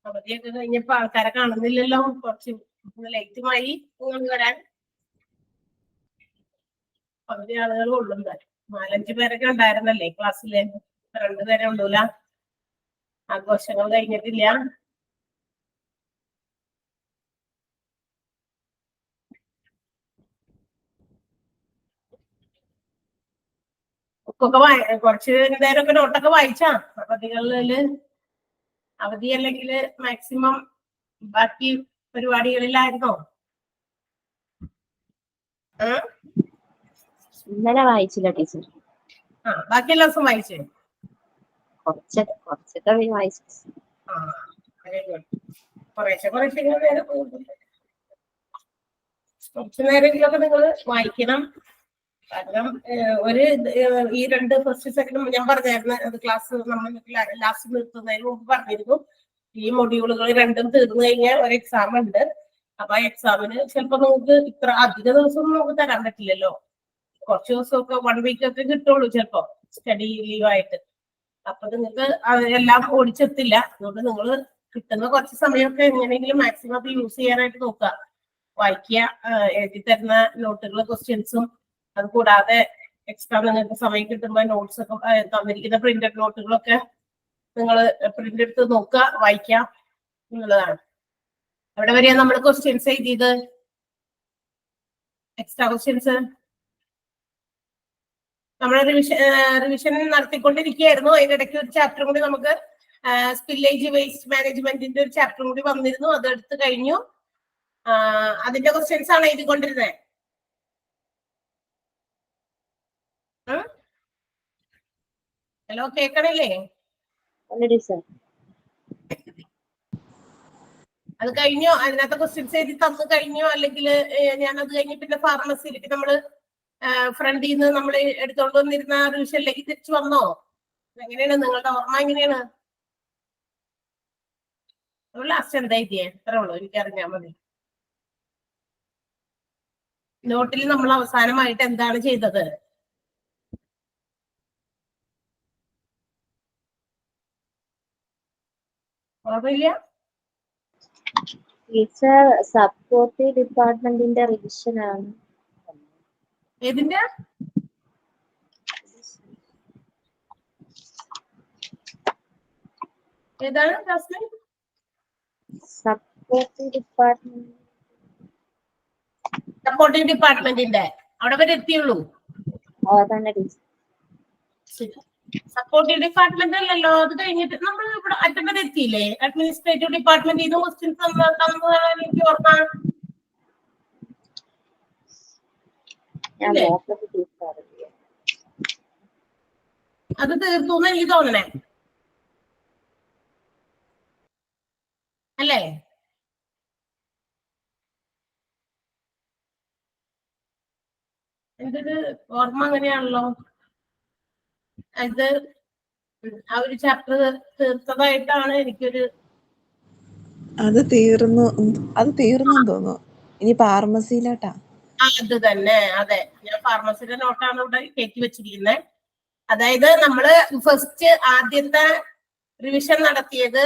അവധിയൊക്കെ കഴിഞ്ഞപ്പോ ആൾക്കാരെ കാണുന്നില്ലല്ലോ, കുറച്ച് ലേറ്റുമായി വരാൻ. പകുതി ആളുകൾ ഉള്ളു. 4-5 പേരൊക്കെ ഉണ്ടായിരുന്നല്ലേ ക്ലാസ്സില്, 2 പേരെ ഉള്ളൂല. ആഘോഷങ്ങൾ കഴിഞ്ഞിട്ടില്ല. ഒക്കെ കുറച്ച് നേരമൊക്കെ നോട്ടൊക്കെ വായിച്ചാ അവധികളില്. അവധി അല്ലെങ്കിൽ മാക്സിമം ബാക്കി പരിപാടികളിലായിരുന്നോ? ഇന്നലെ വായിച്ചില്ല ടീച്ചർ. ബാക്കി എല്ലാ ദിവസം വായിച്ചേ? കുറച്ചൊക്കെ വായിച്ചു. കുറച്ചു നേരമെങ്കിലൊക്കെ നിങ്ങൾ വായിക്കണം. കാരണം ഈ 2 ഫസ്റ്റ് സെക്കൻഡും ഞാൻ പറഞ്ഞായിരുന്നു, അത് ക്ലാസ് നമ്മൾ ലാസ്റ്റ് നിർത്തുന്നതിന് മുമ്പ് പറഞ്ഞിരുന്നു. ഈ മൊഡ്യൂളുകൾ 2ഉം തീർന്നു കഴിഞ്ഞാൽ ഒരു എക്സാം ഉണ്ട്. അപ്പൊ ആ എക്സാമിന് ചിലപ്പോ നമുക്ക് ഇത്ര അധിക ദിവസം നമുക്ക് തരാൻ പറ്റില്ലല്ലോ. കുറച്ച് ദിവസമൊക്കെ 1 വീക്കൊക്കെ കിട്ടുള്ളൂ ചിലപ്പോ സ്റ്റഡി ലീവായിട്ട്. അപ്പൊ നിങ്ങൾക്ക് എല്ലാം ഓടിച്ചെത്തില്ല. അതുകൊണ്ട് നിങ്ങൾ കിട്ടുന്ന കുറച്ച് സമയമൊക്കെ എങ്ങനെയെങ്കിലും മാക്സിമം അത് യൂസ് ചെയ്യാനായിട്ട് നോക്കുക. വായിക്കുക, എഴുതി തരുന്ന നോട്ടുകൾ, ക്വസ്റ്റ്യൻസും, അത് കൂടാതെ എക്സ്ട്രാ നിങ്ങൾക്ക് സമയം കിട്ടുമ്പോൾ നോട്ട്സ് ഒക്കെ തന്നിരിക്കുന്ന പ്രിന്റഡ് നോട്ടുകളൊക്കെ നിങ്ങൾ പ്രിന്റ് എടുത്ത് നോക്കുക, വായിക്കുക എന്നുള്ളതാണ്. എവിടെ വരെയാണ് നമ്മൾ ക്വസ്റ്റ്യൻസ് എഴുതിയത്? എക്സ്ട്രാ ക്വസ്റ്റ്യൻസ് നമ്മൾ റിവിഷൻ നടത്തിക്കൊണ്ടിരിക്കുകയായിരുന്നു. അതിനിടയ്ക്ക് ഒരു ചാപ്റ്റർ കൂടി നമുക്ക് സ്പില്ലേജ് വേസ്റ്റ് മാനേജ്മെന്റിന്റെ ഒരു ചാപ്റ്റർ കൂടി വന്നിരുന്നു. അത് എടുത്തു കഴിഞ്ഞു. അതിന്റെ ക്വസ്റ്റ്യൻസ് ആണ് എഴുതിക്കൊണ്ടിരുന്നത്. ഹലോ, കേൾക്കണില്ലേ? അത് കഴിഞ്ഞോ? അതിനകത്ത് ക്വസ്റ്റ്യൻസ് എഴുതി തന്നു കഴിഞ്ഞോ? അല്ലെങ്കിൽ ഞാൻ അത് കഴിഞ്ഞ് പിന്നെ ഫാർമസിയിലേക്ക് നമ്മള് ഫ്രണ്ടിൽ നിന്ന് നമ്മൾ എടുത്തോണ്ട് വന്നിരുന്ന റിവിഷനിലേക്ക് തിരിച്ചു വന്നോ? എങ്ങനെയാണ് നിങ്ങളുടെ ഓർമ്മ? എങ്ങനെയാണ്? ലാസ്റ്റ് എന്താ എഴുതിയേ? അത്രേ ഉള്ളൂ, എനിക്കറിഞ്ഞാൽ മതി. നോട്ടിൽ നമ്മൾ അവസാനമായിട്ട് എന്താണ് ചെയ്തത്? ഓർമ്മയില്ല? ടീച്ചർ സപ്പോർട്ട് ഡിപ്പാർട്ട്മെന്റിന്റെ റിവിഷൻ ആണ്. ഏതിന്റെ? ഏതാണ് ജാസ്മിൻ? സപ്പോർട്ടിംഗ് ഡിപ്പാർട്ട്മെന്റിന്റെ അവിടെ വരെ എത്തിയുള്ളൂ. സപ്പോർട്ടീവ് ഡിപ്പാർട്ട്മെന്റ് അല്ലല്ലോ, അത് കഴിഞ്ഞിട്ട് നമ്മൾ ഇവിടെ അറ്റൻഡ് എത്തിയില്ലേ? അഡ്മിനിസ്ട്രേറ്റീവ് ഡിപ്പാർട്ട്മെന്റിൽ നിന്ന് ക്വസ്റ്റ്യൻസ് തന്നതാണ് എനിക്ക് ഓർമ്മ. അത് തീർന്നു എനിക്ക് തോന്നണേ, അല്ലേ? എന്റെ ഒരു ഓർമ്മ അങ്ങനെയാണല്ലോ. അത് ആ ഒരു ചാപ്റ്റർ തീർത്തതായിട്ടാണ് എനിക്കൊരു. അത് തീർന്നു തോന്നുന്നു. ഇനി ഫാർമസിയിലോട്ടാ. അത് തന്നെ, അതെ. ഞാൻ ഫാർമസിയുടെ നോട്ടാണ് ഇവിടെ കയറ്റി വെച്ചിരിക്കുന്നത്. അതായത് നമ്മള് ഫസ്റ്റ് ആദ്യത്തെ റിവിഷൻ നടത്തിയത്,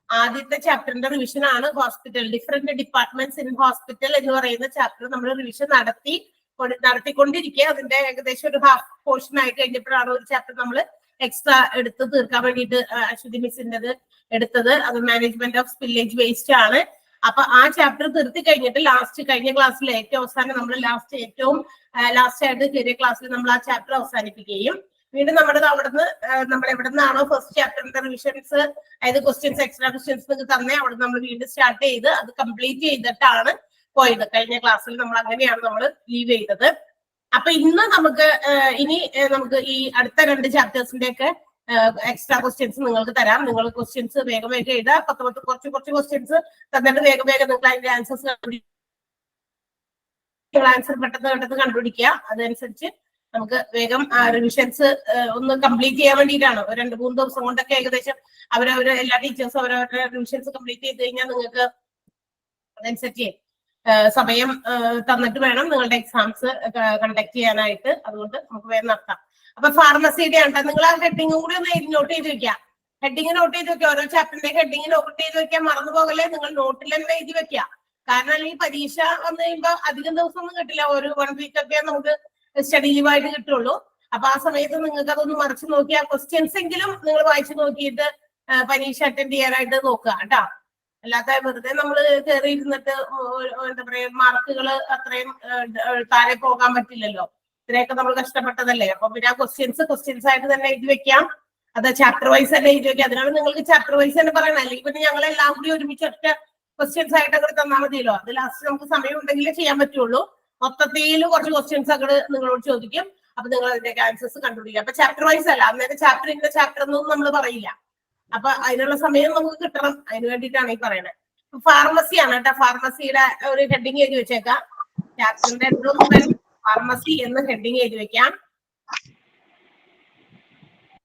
ആദ്യത്തെ ചാപ്റ്ററിന്റെ റിവിഷൻ ആണ് hospital, different departments in hospital എന്ന് പറയുന്ന ചാപ്റ്റർ നമ്മൾ റിവിഷൻ നടത്തിക്കൊണ്ടിരിക്കുക. അതിന്റെ ഏകദേശം ഒരു ഹാഫ് പോർഷൻ ആയി കഴിഞ്ഞപ്പോഴാണ് ഒരു ചാപ്റ്റർ നമ്മൾ എക്സ്ട്രാ എടുത്ത് തീർക്കാൻ വേണ്ടിയിട്ട് അശ്വതി മിസ്സിൻ്റെത് എടുത്തത്. അത് മാനേജ്മെന്റ് ഓഫ് സ്പില്ലേജ് വേസ്റ്റ് ആണ്. അപ്പൊ ആ ചാപ്റ്റർ തീർത്തി കഴിഞ്ഞിട്ട് കഴിഞ്ഞ ക്ലാസ്സിൽ ഏറ്റവും അവസാനം നമ്മൾ ഏറ്റവും ലാസ്റ്റ് ആയിട്ട് ചെറിയ ക്ലാസ്സിൽ നമ്മൾ ആ ചാപ്റ്റർ അവസാനിപ്പിക്കുകയും വീണ്ടും അവിടുന്ന് നമ്മൾ എവിടെ നിന്നാണോ ഫസ്റ്റ് ചാപ്റ്ററിന്റെ റിവിഷൻസ്, അതായത് ക്വസ്റ്റ്യൻസ്, എക്സ്ട്രാ ക്വസ്റ്റ്യൻസ് നിങ്ങൾക്ക് തന്നെ അവിടെ നമ്മൾ വീണ്ടും സ്റ്റാർട്ട് ചെയ്ത് അത് കംപ്ലീറ്റ് ചെയ്തിട്ടാണ് പോയത്. കഴിഞ്ഞ ക്ലാസ്സിൽ നമ്മൾ അങ്ങനെയാണ് നമ്മൾ ലീവ് ചെയ്തത്. അപ്പൊ ഇന്ന് നമുക്ക് ഈ അടുത്ത 2 ചാപ്റ്റേഴ്സിന്റെ ഒക്കെ എക്സ്ട്രാ ക്വസ്റ്റ്യൻസ് നിങ്ങൾക്ക് തരാം. നിങ്ങൾ ക്വസ്റ്റ്യൻസ് വേഗം എഴുതാം. കുറച്ച് ക്വസ്റ്റ്യൻസ് തന്നിട്ട് വേഗം നിങ്ങൾ അതിന്റെ ആൻസർ പെട്ടെന്ന് കണ്ടുപിടിക്കുക. അതനുസരിച്ച് നമുക്ക് വേഗം റിവിഷൻസ് ഒന്ന് കംപ്ലീറ്റ് ചെയ്യാൻ വേണ്ടിയിട്ടാണ്. 2-3 ദിവസം കൊണ്ടൊക്കെ ഏകദേശം എല്ലാ ടീച്ചേഴ്സും അവരവരുടെ റിവിഷൻസ് കംപ്ലീറ്റ് ചെയ്ത് കഴിഞ്ഞാൽ നിങ്ങൾക്ക് അതനുസരിച്ച് സമയം തന്നിട്ട് വേണം നിങ്ങളുടെ എക്സാംസ് കണ്ടക്ട് ചെയ്യാനായിട്ട്. അതുകൊണ്ട് നമുക്ക് വേഗം നടത്താം. അപ്പൊ ഫാർമസിയുടെ ആണ്. നിങ്ങൾ ആ ഹെഡിങ്ങും കൂടി ഒന്ന് നോട്ട് ചെയ്ത് വെക്കാം. ഹെഡിങ് നോട്ട് ചെയ്ത് വെക്കുക. ഓരോ ചാപ്റ്ററിന്റെ ഹെഡിങ് നോട്ട് ചെയ്ത് വെക്കാൻ മറന്നു പോകല്ലേ. നിങ്ങൾ നോട്ടിൽ തന്നെ എഴുതി വെക്കുക. കാരണം അല്ലെങ്കിൽ പരീക്ഷ വന്നു കഴിയുമ്പോൾ അധികം ദിവസം ഒന്നും കിട്ടില്ല. ഒരു 1 വീക്ക് ഒക്കെ നമുക്ക് സ്റ്റഡി ലീവായിട്ട് കിട്ടുള്ളൂ. അപ്പൊ ആ സമയത്ത് നിങ്ങൾക്ക് അതൊന്ന് മറിച്ച് നോക്കി ആ ക്വസ്റ്റ്യൻസ് എങ്കിലും നിങ്ങൾ വായിച്ചു നോക്കിയിട്ട് പരീക്ഷ അറ്റൻഡ് ചെയ്യാനായിട്ട് നോക്കുക കേട്ടോ. അല്ലാത്ത വെറുതെ നമ്മൾ കയറി ഇരുന്നിട്ട് എന്താ പറയാ മാർക്കുകൾ അത്രയും താഴെ പോകാൻ പറ്റില്ലല്ലോ. ഇത്രയൊക്കെ നമ്മൾ കഷ്ടപ്പെട്ടതല്ലേ. അപ്പൊ പിന്നെ ആ ക്വസ്റ്റ്യൻസ് ആയിട്ട് തന്നെ എഴുതി വെക്കാം. അത് ചാപ്റ്റർ വൈസ് തന്നെ എഴുതി വെക്കാം. അതിനാണ് നിങ്ങൾക്ക് ചാപ്റ്റർ വൈസ് തന്നെ പറയണം. അല്ലെങ്കിൽ പിന്നെ ഞങ്ങളെല്ലാം കൂടി ഒരുമിച്ച് ഒറ്റ ക്വസ്റ്റ്യൻസ് ആയിട്ട് അങ്ങോട്ട് തന്നാൽ മതിയല്ലോ. അത് ലാസ്റ്റ് നമുക്ക് സമയം ഉണ്ടെങ്കിലേ ചെയ്യാൻ പറ്റുള്ളൂ. മൊത്തത്തിൽ കുറച്ച് ക്വസ്റ്റ്യൻസ് അങ്ങോട്ട് നിങ്ങളോട് ചോദിക്കും. അപ്പൊ നിങ്ങൾ അതിന്റെ ആൻസേഴ്സ് കണ്ടുപിടിക്കുക. അപ്പൊ ചാപ്റ്റർ വൈസ് അല്ല, അന്നേരം ചാപ്റ്റർ ഇന്ന ചാപ്റ്റർ എന്നൊന്നും നമ്മൾ പറയില്ല. അപ്പൊ അതിനുള്ള സമയം നമുക്ക് കിട്ടണം. അതിന് വേണ്ടിയിട്ടാണ് ഈ പറയുന്നത്. ഫാർമസിയാണ് കേട്ടോ. ഫാർമസിയുടെ ഒരു ഹെഡിങ് എഴുതി വെച്ചേക്കാം. ചാപ്റ്ററിന്റെ ഫാർമസി എന്ന് ഹെഡിങ് എഴുതി വെക്കാം.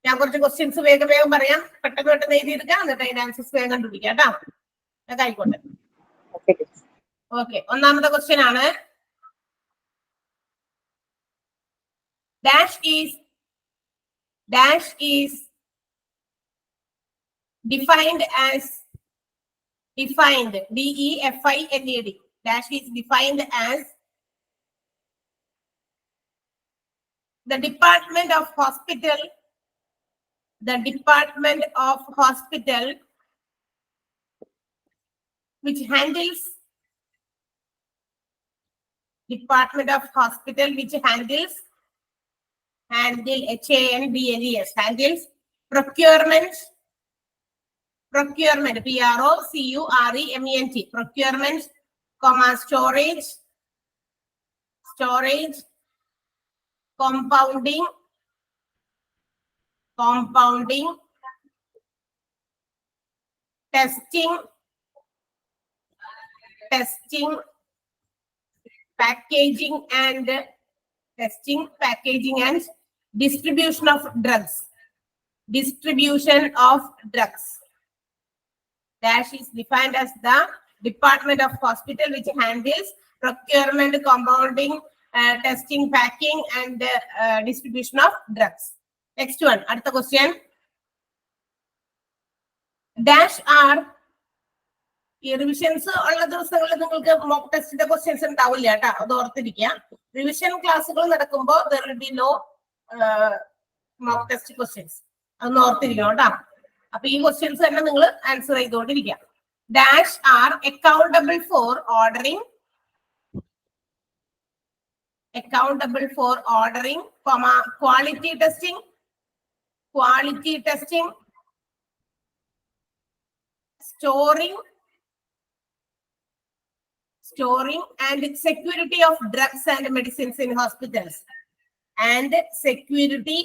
ഞാൻ കുറച്ച് ക്വസ്റ്റ്യൻസ് വേഗം പറയാം. പെട്ടെന്ന് എഴുതിയെടുക്കാം. എന്നിട്ട് അതിന്റെ ആൻസേഴ്സ് വേഗം കണ്ടുപിടിക്കാം കേട്ടോ. അതൊക്കെ ആയിക്കോട്ടെ. ഓക്കെ, ഒന്നാമത്തെ ക്വസ്റ്റ്യൻ ആണ്. Dash is defined as DEFINED. Dash is defined as the department of hospital which handles handles procurement, procurement, comma storage, compounding, testing, packaging and distribution of drugs. Dash is defined as the department of hospital which handles procurement, compounding, testing, packing and distribution of drugs. Next one, അടുത്ത question. Dash are ഈ revisions ഉള്ള ദിവസങ്ങളിൽ നിങ്ങൾക്ക് mock ടെസ്റ്റിന്റെ questions ഉണ്ടാവില്ല കേട്ടോ. അത് ഓർത്തിരിക്കുക. റിവിഷൻ ക്ലാസ്സുകൾ നടക്കുമ്പോൾ there will be no mock test questions. അതൊന്ന് ഓർത്തിരിക്കണം കേട്ടോ. അപ്പൊ ഈ ക്വസ്റ്റ്യൻസ് തന്നെ നിങ്ങൾ ആൻസർ ചെയ്തുകൊണ്ടിരിക്കുക. Dash are accountable for ordering, quality testing, storing and security of drugs and medicines in hospitals. Security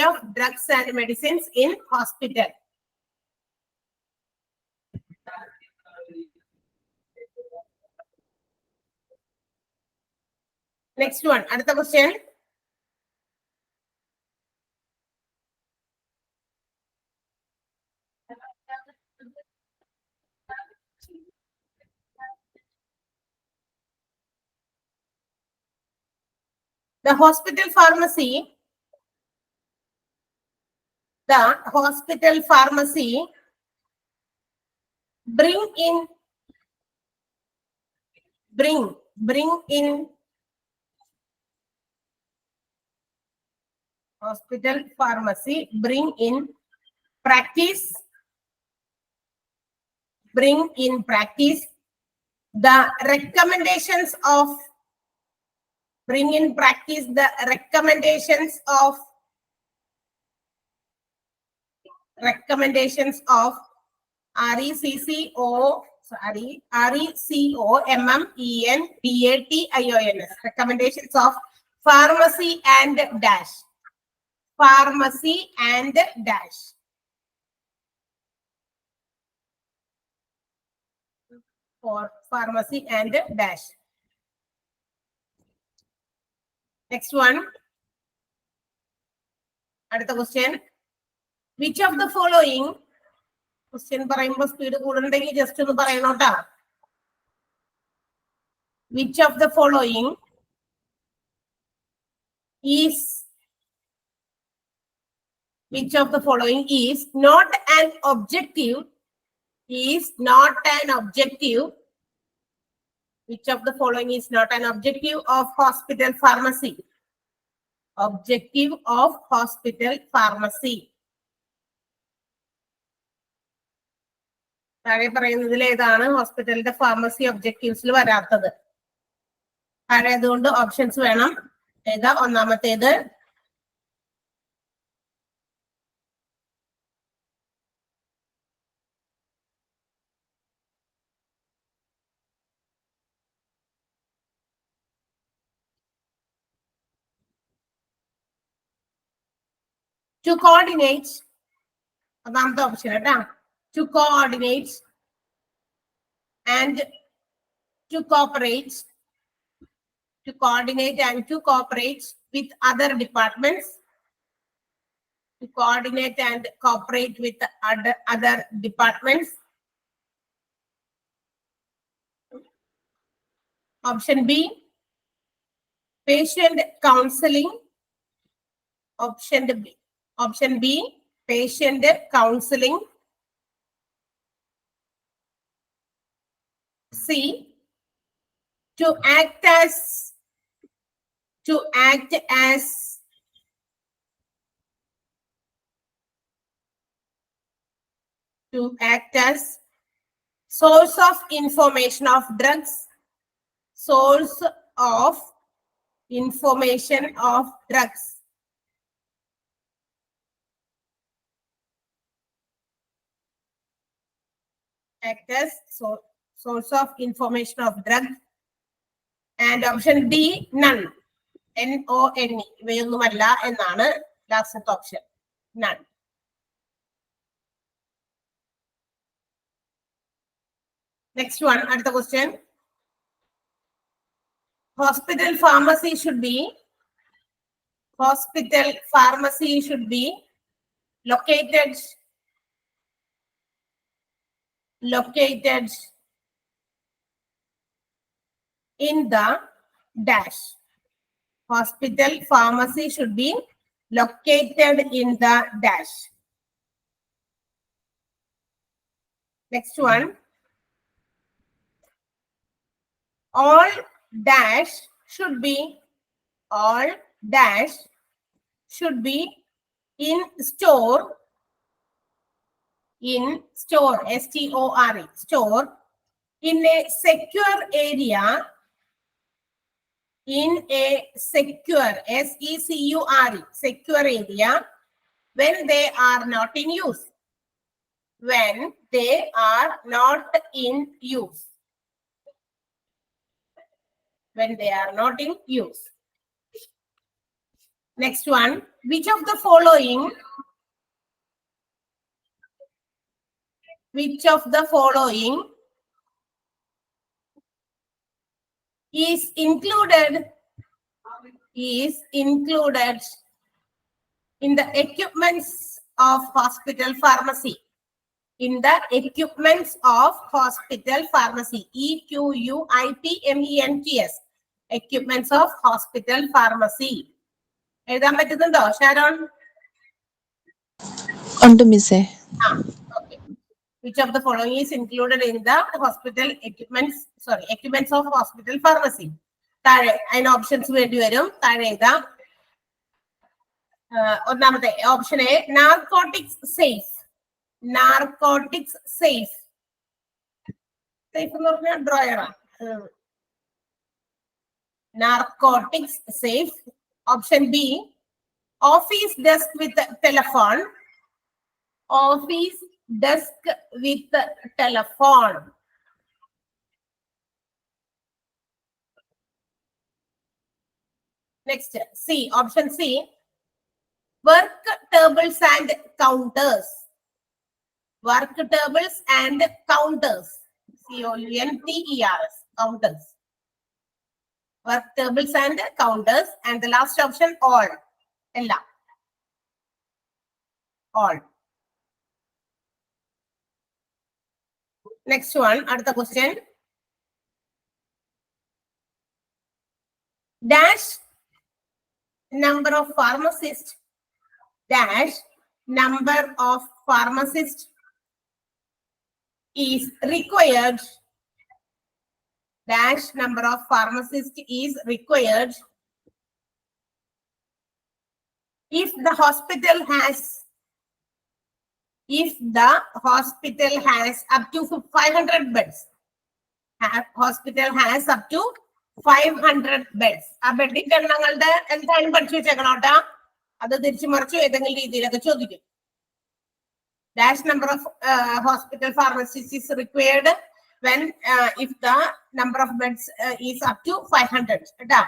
of drugs and medicines in hospital. Next one, അടുത്ത question. The hospital pharmacy bring in practice the recommendations of RECOMMENDATIONS. Recommendations of pharmacy and dash. For pharmacy and dash. Next one. അടുത്ത question. Which of the following, question പറയുമ്പോൾ speed കൂടുന്നുണ്ടെങ്കിൽ just ഒന്ന് പറയണോട്ടാ. Which of the following is Which of the following is not an objective? Is not an objective. Which of the following is not an objective of hospital pharmacy? Objective of hospital pharmacy. താഴെ പറയുന്നതിൽ ഏതാണ് ഹോസ്പിറ്റലിന്റെ pharmacy ഒബ്ജക്റ്റീവ്സിൽ വരാത്തത്? താഴെ അതുകൊണ്ട് options വേണം. ഏതാ ഒന്നാമത്തേത്? To coordinate. ഒന്നാമത്തെ ഓപ്ഷൻ കേട്ടാ. To coordinate and to cooperate. To coordinate and to cooperate with other departments. To coordinate and cooperate with other departments. Option B, patient counseling. Option B, patient counseling. C, to act as source of information of drugs. Source of information of drugs. Act as source of information of drugs. And option D, none. NONE. ഇവയൊന്നുമല്ല എന്നാണ് ലാസ്റ്റത്തെ option. None. Next one, അടുത്ത question. Hospital pharmacy should be located in the dash. Hospital pharmacy should be located in the dash. Next one. All dash should be in store, S-T-O-R-E, store, in a secure area, S-E-C-U-R-E, secure area, when they are not in use. When they are not in use. When they are not in use. Next one, which of the following is included in the equipments of hospital pharmacy? In the equipments of hospital pharmacy. EQUIPMENTS. Equipments of hospital pharmacy. എഴുതാൻ പറ്റുന്നുണ്ടോ ഷാരോൺ? ഉണ്ട് മിസ്സേ. Okay. Which of the following is included in the equipments of hospital pharmacy? താഴെ അതിന് options വേണ്ടി വരും. താഴെ എഴുതാം. ഒന്നാമത്തെ option A, narcotics safe. Narcotics safe. Safe എന്ന് പറഞ്ഞാൽ ഡ്രോയറാണ്. Narcotics safe. Option B, office desk with telephone. Office desk with telephone. Next, C. Option C, work tables and counters. Work tables and counters. COUNTERS. Counters. Work tables and counters. And the last option, all. Ella. All. Next one, adutha question. Dash number of pharmacists. Dash number of pharmacists is required, dash number of pharmacists is required if the hospital has up to 500 beds. Hospital has up to 500 beds. ആ ബെഡിന്റെ എണ്ണങ്ങളുടെ എന്തായാലും പഠിച്ചു വെച്ചേക്കണോട്ടാ. അത് തിരിച്ചു മറിച്ചു ഏതെങ്കിലും രീതിയിലൊക്കെ ചോദിക്കും. Dash number of hospital pharmacists is required when if the number of beds is up to 500. കേട്ടാ,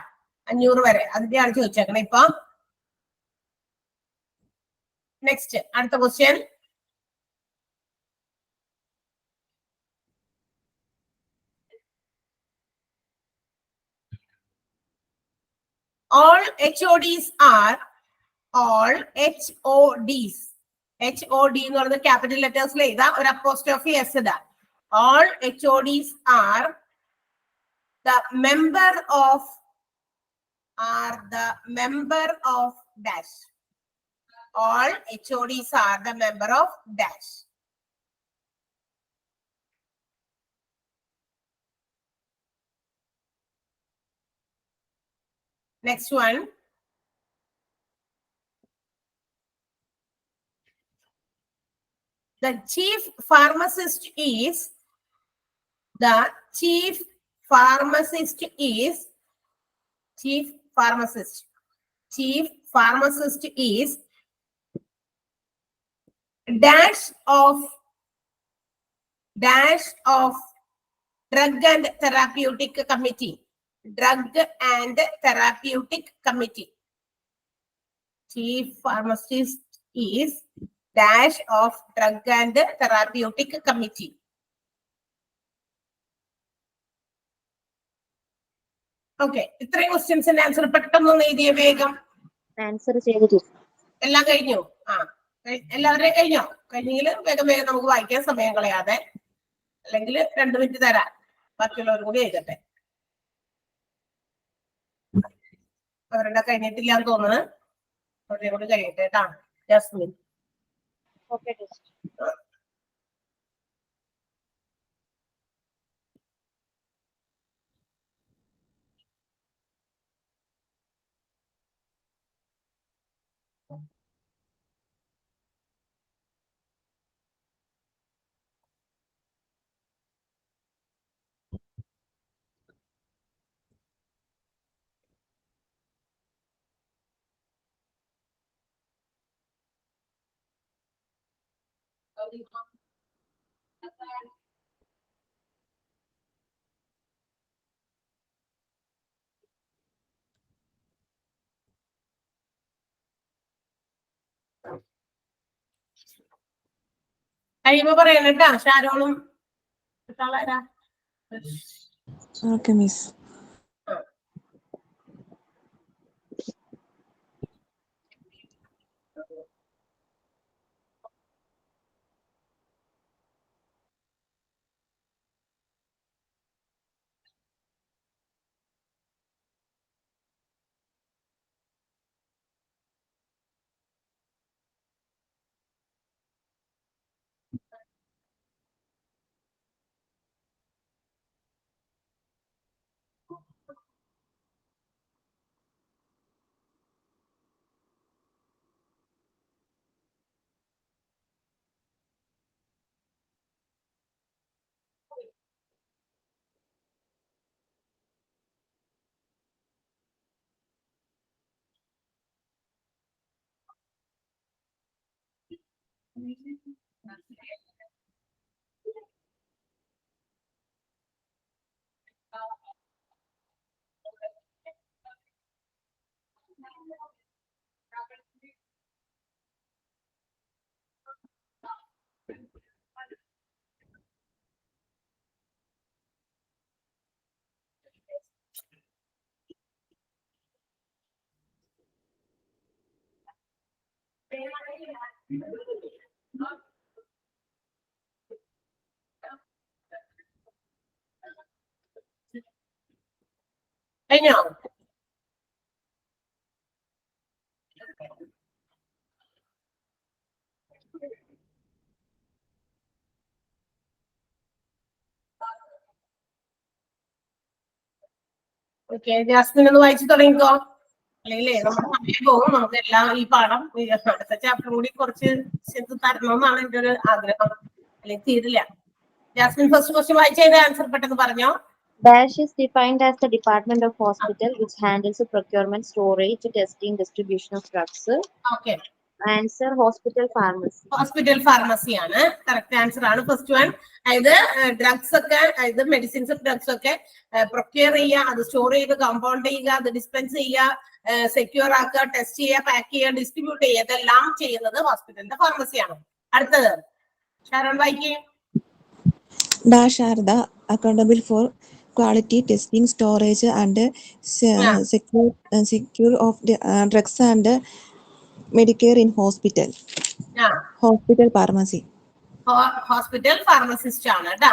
500 വരെ. അതിന്റെയാണ് ചോദിച്ചേക്കണേ ഇപ്പൊ. നെക്സ്റ്റ് അടുത്ത question. All HODs are HOD എന്ന് പറയുന്നത് ക്യാപിറ്റൽ ലെറ്റേഴ്സിൽ എഴുതാ, ഒരു അപ്പോസ്ട്രോഫി എസ് ഇടാ. All HODs are the member of dash. All HODs are the member of dash. Next one. The chief pharmacist is dash of drug and therapeutic committee. Chief pharmacist is dash of drug and therapeutic committee. Okay, ഇത്രയും ക്വസ്റ്റ്യൻസിന്റെ answer പെട്ടെന്ന് എഴുതിയ വേഗം. Answer ചെയ്തു. എല്ലാം കഴിഞ്ഞു? എല്ലാവരുടെയും കഴിഞ്ഞോ? കഴിഞ്ഞെങ്കിൽ വേഗം നമുക്ക് വായിക്കാൻ സമയം കളയാതെ. അല്ലെങ്കിൽ 2 മിനിറ്റ് തരാം, ബാക്കിയുള്ളവരും കൂടി എഴുതട്ടെ. അവരുടെ കഴിഞ്ഞിട്ടില്ല എന്ന് തോന്നുന്നു. അവരുടെ കൂടി കഴിയട്ടെ കേട്ടാ. ജാസ്മിൻ. Okay teacher. കഴിയുമ്പോ പറയണം കേട്ടാ. ഷാരോളും ഓക്കെ മിസ്. കഴിഞ്ഞോ? ഓക്കെ, ജാസ്മിൻ ഒന്ന് വായിച്ചു തുടങ്ങിക്കോ. അല്ലെങ്കിലേ നമ്മുടെ സമയം പോകും. നമുക്ക് എല്ലാം ഈ പാഠം അടുത്ത ചാപ്റ്റർ കൂടി കുറച്ച് തരണമെന്നാണ് എന്റെ ഒരു ആഗ്രഹം. അല്ലെങ്കിൽ തീരില്ല. ജാസ്മിൻ ഫസ്റ്റ് ക്വസ്റ്റ്യൻ വായിച്ചതിന്റെ ആൻസർ പെട്ടെന്ന് പറഞ്ഞോ. Dash is defined as the department of hospital which handles the procurement, storage, testing, distribution of drugs. Okay, Answer hospital pharmacy. Hospital pharmacy ആണ് കറക്റ്റ് ആൻസർ ആണ്. ഫസ്റ്റ് വൺ, അതായത് drugs ഒക്കെ, അതായത് medicines drugs ഒക്കെ procure ചെയ്യുക, അത് store ചെയ്ത് compound ചെയ്യുക, അത് ഡിസ്പെൻസ് ചെയ്യുക, സെക്യൂർ ആക്കുക, ടെസ്റ്റ് ചെയ്യുക, പാക്ക് ചെയ്യുക, ഡിസ്ട്രിബ്യൂട്ട് ചെയ്യുക, ഇതെല്ലാം ചെയ്യുന്നത് ഹോസ്പിറ്റലിന്റെ ഫാർമസിയാണ്. അടുത്തത് Sharon വായിക്കേ. Dash are the accountable for quality testing, storage, and secure of the drugs and Medicare in hospital. Hospital pharmacy. Hospital pharmacist ആണ് കേട്ടാ.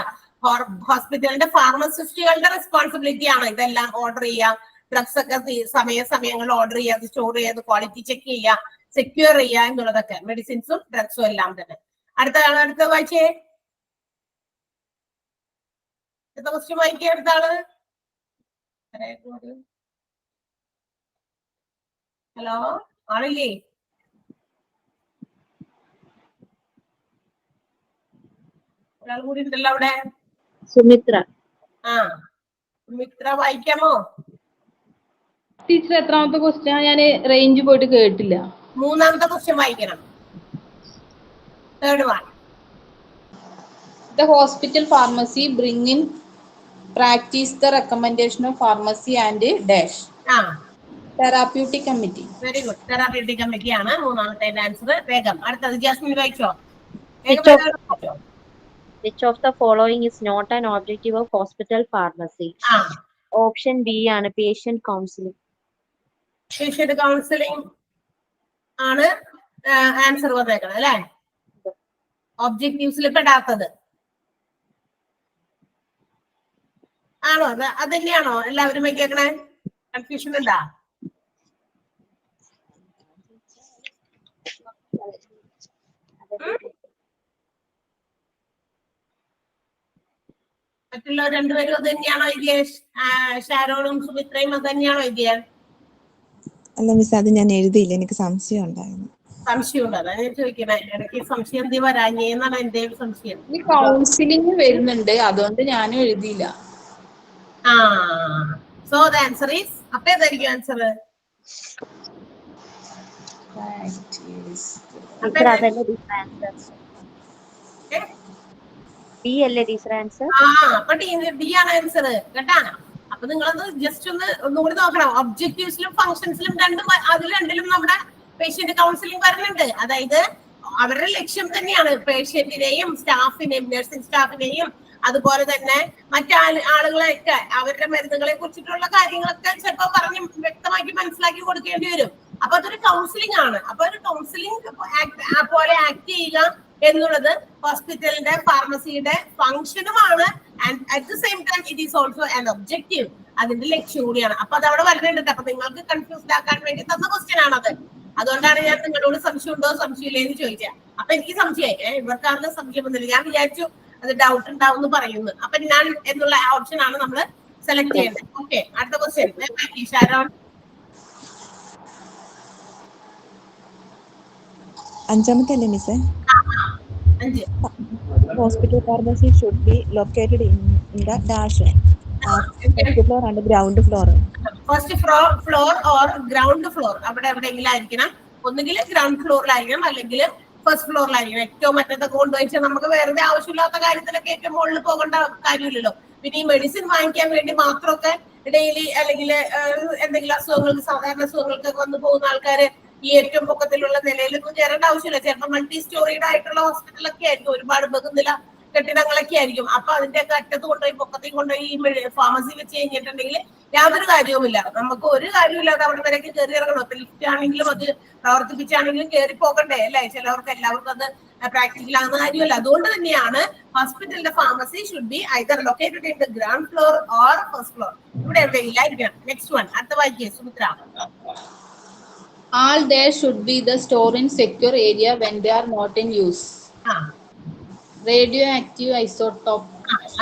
ഹോസ്പിറ്റലിന്റെ ഫാർമസിസ്റ്റുകളുടെ റെസ്പോൺസിബിലിറ്റി ആണ് ഇതെല്ലാം ഓർഡർ ചെയ്യുക, ഡ്രഗ്സ് ഒക്കെ സമയങ്ങളിൽ ഓർഡർ ചെയ്യുക, അത് സ്റ്റോർ ചെയ്യുക, ക്വാളിറ്റി ചെക്ക് ചെയ്യുക, സെക്യൂർ ചെയ്യുക എന്നുള്ളതൊക്കെ, മെഡിസിൻസും ഡ്രഗ്സും എല്ലാം തന്നെ. അടുത്ത വായിച്ചേ. അടുത്ത ക്വസ്റ്റ്യൻ വായിക്കുക. അടുത്ത ആള്. ഹലോ, ആളില്ലേ? ഒരാൾ കൂടി ഉണ്ടല്ലോ അവിടെ. സുമിത്ര. സുമിത്ര വായിക്കാമോ? ടീച്ചർ എത്രാമത്തെ ക്വസ്റ്റ്യൻ? ഞാൻ റേഞ്ച് പോയിട്ട് കേട്ടില്ല. മൂന്നാമത്തെ ക്വസ്റ്റ്യൻ വായിക്കണം. Third one. The hospital pharmacy bring in practice the recommendation of pharmacy and dash. Therapeutic committee. Very good. Therapeutic committee ആണ് മൂന്നാമത്തെ ആൻസർ. വേഗം അടുത്തത് ജാസ്മിൻ വായിച്ചോ. Which of the following is not an objective of hospital pharmacy? Option B ആണ് patient counseling. Patient counselling ആണ് answer വന്നേക്കണം അല്ലെ. ഒബ്ജക്റ്റീവ്സിൽ പെടാത്തത് ആണോ? അത് തന്നെയാണോ എല്ലാവരും വയ്ക്കേക്കണേ? കൺഫ്യൂഷൻ ഉണ്ടാ? മറ്റുള്ള രണ്ടുപേരും അത് തന്നെയാണോ എഴുതിയ? ഷാരോണും സുമിത്രയും അത് തന്നെയാണോ എഴുതിയ? അല്ല മിസ്, അത് ഞാൻ എഴുതിയില്ല, എനിക്ക് സംശയം ഉണ്ടായിരുന്നു. സംശയം ഉണ്ട്, അതാണ് ഞാൻ ചോദിക്കണേ. ഇടയ്ക്ക് സംശയം എന്തി വരാഞ്ഞെന്നാണ് എന്റെ സംശയം. ഈ കൗൺസിലിംഗ് വരുന്നുണ്ട്, അതുകൊണ്ട് ഞാനും എഴുതിയില്ല. സോ ദ ആൻസർ ഈസ്, അപ്പൊ ഏതായിരിക്കും ആൻസർ? B അല്ലേ ടീച്ചർ ആൻസർ? അപ്പൊ ഡി ആണ് ആൻസർ കേട്ടാ. അപ്പൊ നിങ്ങളത് ജസ്റ്റ് ഒന്നുകൂടി നോക്കണം. ഒബ്ജക്റ്റീവ്സിലും ഫംഗ്ഷൻസിലും രണ്ടിലും നമ്മുടെ പേഷ്യന്റ് കൗൺസിലിംഗ് വരുന്നുണ്ട്. അതായത് അവരുടെ ലക്ഷ്യം തന്നെയാണ് പേഷ്യന്റിനെയും സ്റ്റാഫിനെയും നഴ്സിംഗ് സ്റ്റാഫിനെയും അതുപോലെ തന്നെ ആളുകളെയൊക്കെ അവരുടെ മരുന്നുകളെ കുറിച്ചിട്ടുള്ള കാര്യങ്ങളൊക്കെ ചിലപ്പോ പറഞ്ഞ് വ്യക്തമാക്കി മനസ്സിലാക്കി കൊടുക്കേണ്ടി വരും. അപ്പൊ അതൊരു കൗൺസിലിംഗ് ആണ്. അപ്പൊ ഒരു കൗൺസിലിംഗ് പോലെ ആക്ട് ചെയ്യുക എന്നുള്ളത് ഹോസ്പിറ്റലിന്റെ ഫാർമസിയുടെ ഫംഗ്ഷനുമാണ്. And at the same time it is also an objective, അതിന്റെ ലക്ഷ്യം കൂടിയാണ്. അപ്പൊ അത് അവിടെ വരുന്നുണ്ട്. അപ്പൊ നിങ്ങൾക്ക് കൺഫ്യൂസ്ഡ് ആക്കാൻ വേണ്ടി തന്ന ക്വസ്റ്റ്യൻ ആണത്. അതുകൊണ്ടാണ് ഞാൻ നിങ്ങളോട് സംശയം ഉണ്ടോ സംശയമില്ലേ എന്ന് ചോദിച്ചത്. അപ്പൊ എനിക്ക് സംശയമായി, ഇവർക്കാരുടെ സംശയം വന്നില്ല. ഞാൻ വിചാരിച്ചു അത് ഡൗട്ട് ഉണ്ടാവും എന്ന് പറയുന്നു. അപ്പൊ ഞാൻ എന്നുള്ള ഓപ്ഷൻ ആണ് നമ്മൾ സെലക്ട് ചെയ്യേണ്ടത്. ഓക്കെ, അടുത്ത ക്വസ്റ്റ്യൻ ഷാരോൺ. അഞ്ചാമത്തെ അല്ലേ മിസ്സേ? 5. Hospital pharmacy should be located in the dash first floor and ground floor. First floor or ground floor, അവിടെ എവിടെയെങ്കിലും ആയിരിക്കണം. ഒന്നുകിൽ ഗ്രൗണ്ട് ഫ്ലോറിലായിരിക്കണം, അല്ലെങ്കിൽ ഫസ്റ്റ് ഫ്ലോറിലായിരിക്കണം. ഏറ്റവും മറ്റത്തൊക്കെ കൊണ്ടുപോയിച്ചാൽ നമുക്ക് വെറുതെ ആവശ്യമില്ലാത്ത കാര്യത്തിലൊക്കെ ഏറ്റവും മുകളിൽ പോകേണ്ട കാര്യമില്ലല്ലോ. പിന്നെ ഈ മെഡിസിൻ വാങ്ങിക്കാൻ വേണ്ടി മാത്രമൊക്കെ ഡെയിലി അല്ലെങ്കിൽ എന്തെങ്കിലും അസുഖങ്ങൾക്ക്, സാധാരണ അസുഖങ്ങൾക്കൊക്കെ വന്നു പോകുന്ന ആൾക്കാര് ഈ ഏറ്റവും പൊക്കത്തിലുള്ള നിലയിലൊന്നും കയറേണ്ട ആവശ്യമില്ല. ചിലപ്പോൾ മൾട്ടി സ്റ്റോറീഡ് ആയിട്ടുള്ള ഹോസ്പിറ്റലൊക്കെ ആയിരിക്കും, ഒരുപാട് ബഹുനില കെട്ടിടങ്ങളൊക്കെ ആയിരിക്കും. അപ്പൊ അതിന്റെ ഒക്കെ അറ്റത്ത് കൊണ്ടുപോയി പൊക്കത്തിൽ കൊണ്ടുപോയി ഈ ഫാർമസി വെച്ച് കഴിഞ്ഞിട്ടുണ്ടെങ്കിൽ യാതൊരു കാര്യവുമില്ല. നമുക്ക് ഒരു കാര്യമില്ലാതെ അവിടെ വരേക്ക് കയറി ഇറങ്ങണം. ഇപ്പൊ ലിഫ്റ്റ് ആണെങ്കിലും അത് പ്രവർത്തിപ്പിച്ചാണെങ്കിലും കയറി പോകണ്ടേ അല്ലേ? എല്ലാവർക്കും അത് പ്രാക്ടിക്കൽ ആകുന്ന കാര്യമല്ല. അതുകൊണ്ട് തന്നെയാണ് ഹോസ്പിറ്റലിന്റെ pharmacy should be either located in the ground floor or first floor. ഇവിടെ എവിടെയെങ്കിലും ആയിരിക്കണം. നെക്സ്റ്റ് വൺ, അടുത്ത വായിക്കേ Sumitra. All there should be the store in secure area when they are not in use. Radioactive isotope.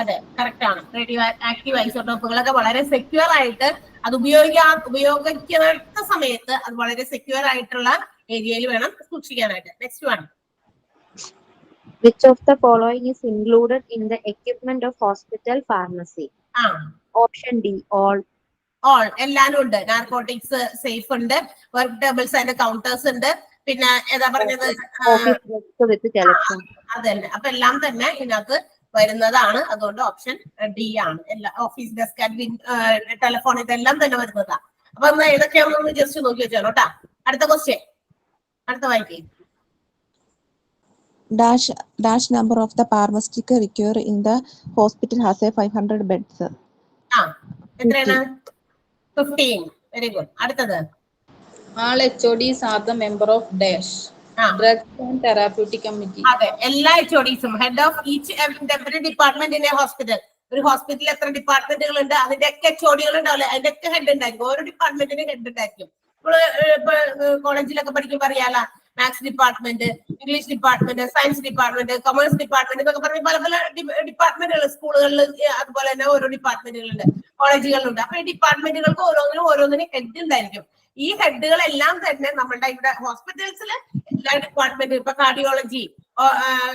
അതെ, correct ആണ്. Radio active ഐസോട്ടോപ്പുകളൊക്കെ വളരെ secure ആയിട്ട് അത് ഉപയോഗിക്കാത്ത സമയത്ത് അത് വളരെ സെക്യൂർ ആയിട്ടുള്ള ഏരിയയിൽ വേണം സൂക്ഷിക്കാനായിട്ട്. Next one. Which of the following is included in the equipment of hospital pharmacy? Option D, all. എല്ലാരും ഉണ്ട്. നാർക്കോട്ടിക്സ് സേഫ് ഉണ്ട്, വർക്ക് ടേബിൾസ് ആൻഡ് കൗണ്ടേഴ്സ് ഉണ്ട്, പിന്നെ ഏതാ പറഞ്ഞത്, അതന്നെ. അപ്പൊ എല്ലാം തന്നെ ഇതിനകത്ത് വരുന്നതാണ്. അതുകൊണ്ട് ഓപ്ഷൻ ഡി ആണ്. എല്ലാ ഓഫീസ് ഡെസ്ക്, ടെലിഫോൺ, ഇതെല്ലാം തന്നെ വരുന്നതാണ്. അപ്പൊ എന്നാ ഏതൊക്കെയാണെന്ന് ജസ്റ്റ് നോക്കി വെച്ചാലോ കേട്ടാ. അടുത്ത ക്വസ്റ്റ്യൻ, അടുത്ത വായിക്കേ. Dash number of the pharmacist required in the hospital has a 500 beds. എത്രയാണ്? 15. Very good. അടുത്തത്. All HODs are the member of dash. Drugs and Therapeutic Committee. അതെ, എല്ലാ HODസും head of each every department in a hospital. ഒരു ഹോസ്പിറ്റലിൽ എത്ര ഡിപ്പാർട്ട്മെന്റുകൾ ഉണ്ട്, അതിന്റെ ഒക്കെ HODകൾ ഉണ്ടാവില്ലേ, അതിന്റെ ഒക്കെ ഹെഡ് ഉണ്ടായിരിക്കും. ഓരോ ഡിപ്പാർട്ട്മെന്റിന് ഹെഡ് ഉണ്ടായിരിക്കും. ഇപ്പൊ കോളേജിലൊക്കെ പഠിക്കുമ്പോൾ അറിയാലോ, maths department, English department, science department, commerce department എന്നൊക്കെ പറഞ്ഞ് പല പല ഡിപ്പാർട്ട്മെന്റുകൾ സ്കൂളുകളിൽ, അതുപോലെ തന്നെ ഓരോ ഡിപ്പാർട്ട്മെന്റുകളുണ്ട്, കോളേജുകളിലുണ്ട്. അപ്പൊ ഈ ഡിപ്പാർട്ട്മെന്റുകൾക്ക് ഓരോന്നിനും ഹെഡ് ഉണ്ടായിരിക്കും. ഈ ഹെഡുകളെല്ലാം തന്നെ നമ്മുടെ ഇവിടെ ഹോസ്പിറ്റൽസിൽ എല്ലാ ഡിപ്പാർട്ട്മെന്റും, ഇപ്പൊ കാർഡിയോളജി,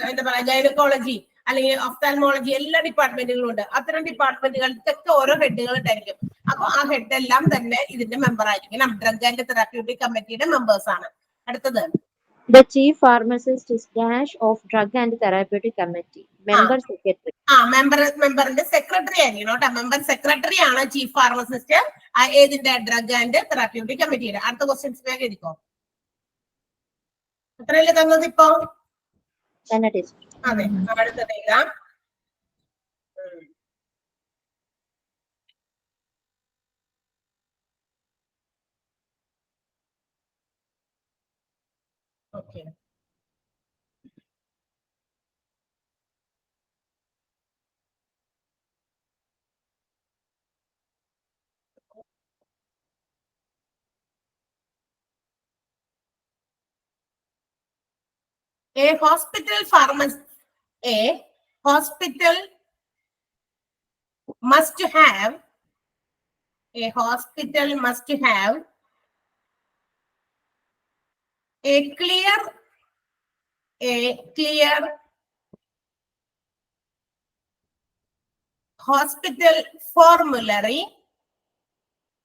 എന്താ പറയാ, ഗൈനക്കോളജി അല്ലെങ്കിൽ ഒഫ്താൽമോളജി, എല്ലാ ഡിപ്പാർട്ട്മെന്റുകളും ഉണ്ട്. അത്തരം ഡിപ്പാർട്ട്മെന്റുകൾക്കൊക്കെ ഓരോ ഹെഡുകൾ ഉണ്ടായിരിക്കും. അപ്പൊ ആ ഹെഡ് എല്ലാം തന്നെ ഇതിന്റെ മെമ്പർ ആയിരിക്കും. ഡ്രഗ് ആൻഡ് തെറാപ്യൂട്ടിക് കമ്മിറ്റിയുടെ മെമ്പേഴ്സ് ആണ്. അടുത്തത്. The chief pharmacist is dash of drug and therapeutic committee. Member secretary. മെമ്പറിന്റെ സെക്രട്ടറി ആയിരിക്കണം കേട്ടോ. മെമ്പർ സെക്രട്ടറി ആണ് ചീഫ് ഫാർമസിസ്റ്റ് ഏതിന്റെ, ഡ്രഗ് ആൻഡ് തെറാപ്യൂട്ടിക് കമ്മിറ്റിയുടെ. അടുത്ത ക്വസ്റ്റ്യൻസ് വേഗം എഴുതിക്കോ. എത്രയല്ലേ തന്നത് ഇപ്പൊ? അതെ, അടുത്തത് എഴുതാം. Okay. A hospital must have a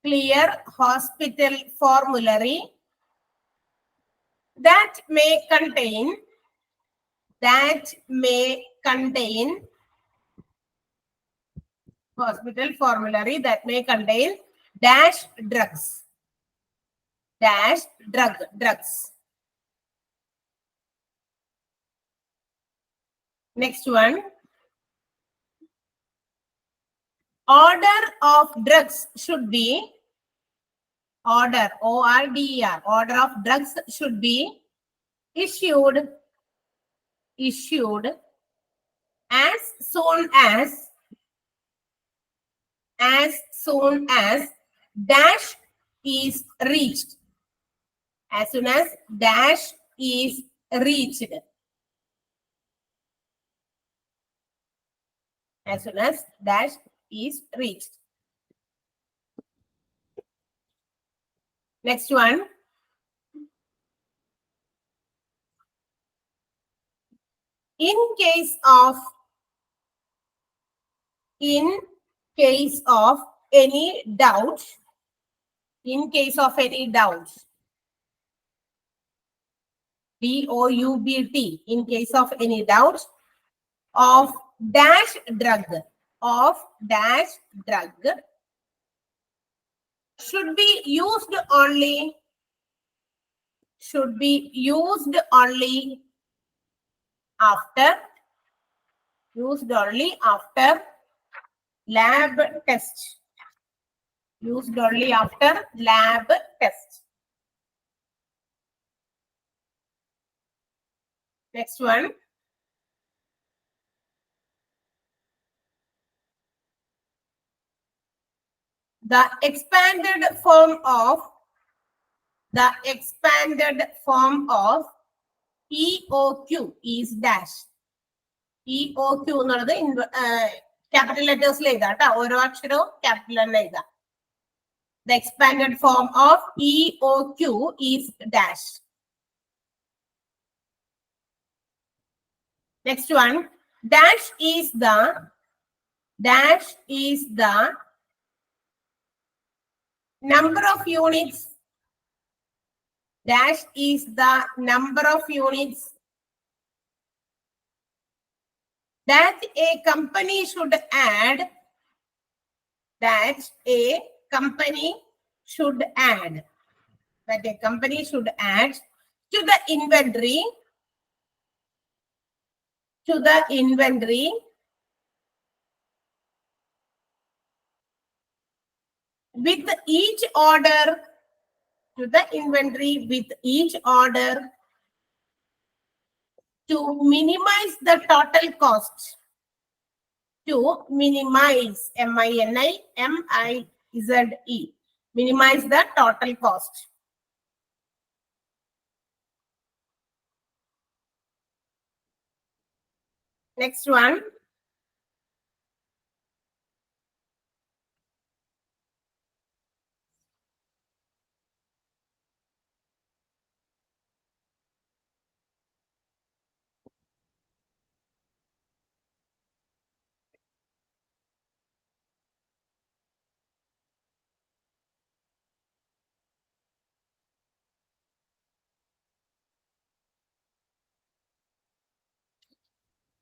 clear hospital formulary that may contain hospital formulary that may contain dash drugs. Next one. Order of drugs should be order of drugs should be issued as soon as dash is reached. As soon as dash is reached. As soon as dash is reached. Next one. In case of any doubt, DOUBT, in case of any doubt of dash drug should be used only after lab test. Next one. The expanded form of EOQ is dash. EOQ എന്നുള്ളത് capital ലെറ്റേഴ്സിൽ എഴുതാം കേട്ടോ. ഓരോ അക്ഷരവും capital തന്നെ എഴുതാം. The expanded form of EOQ is dash. Next one, dash is the number of units. Dash is the number of units that a company should add. That a company should add. That a company should add to the inventory. To the inventory with each order. To the inventory with each order to minimize the total cost. To minimize, M-I-N-I-M-I-Z-E, minimize the total cost. Next one,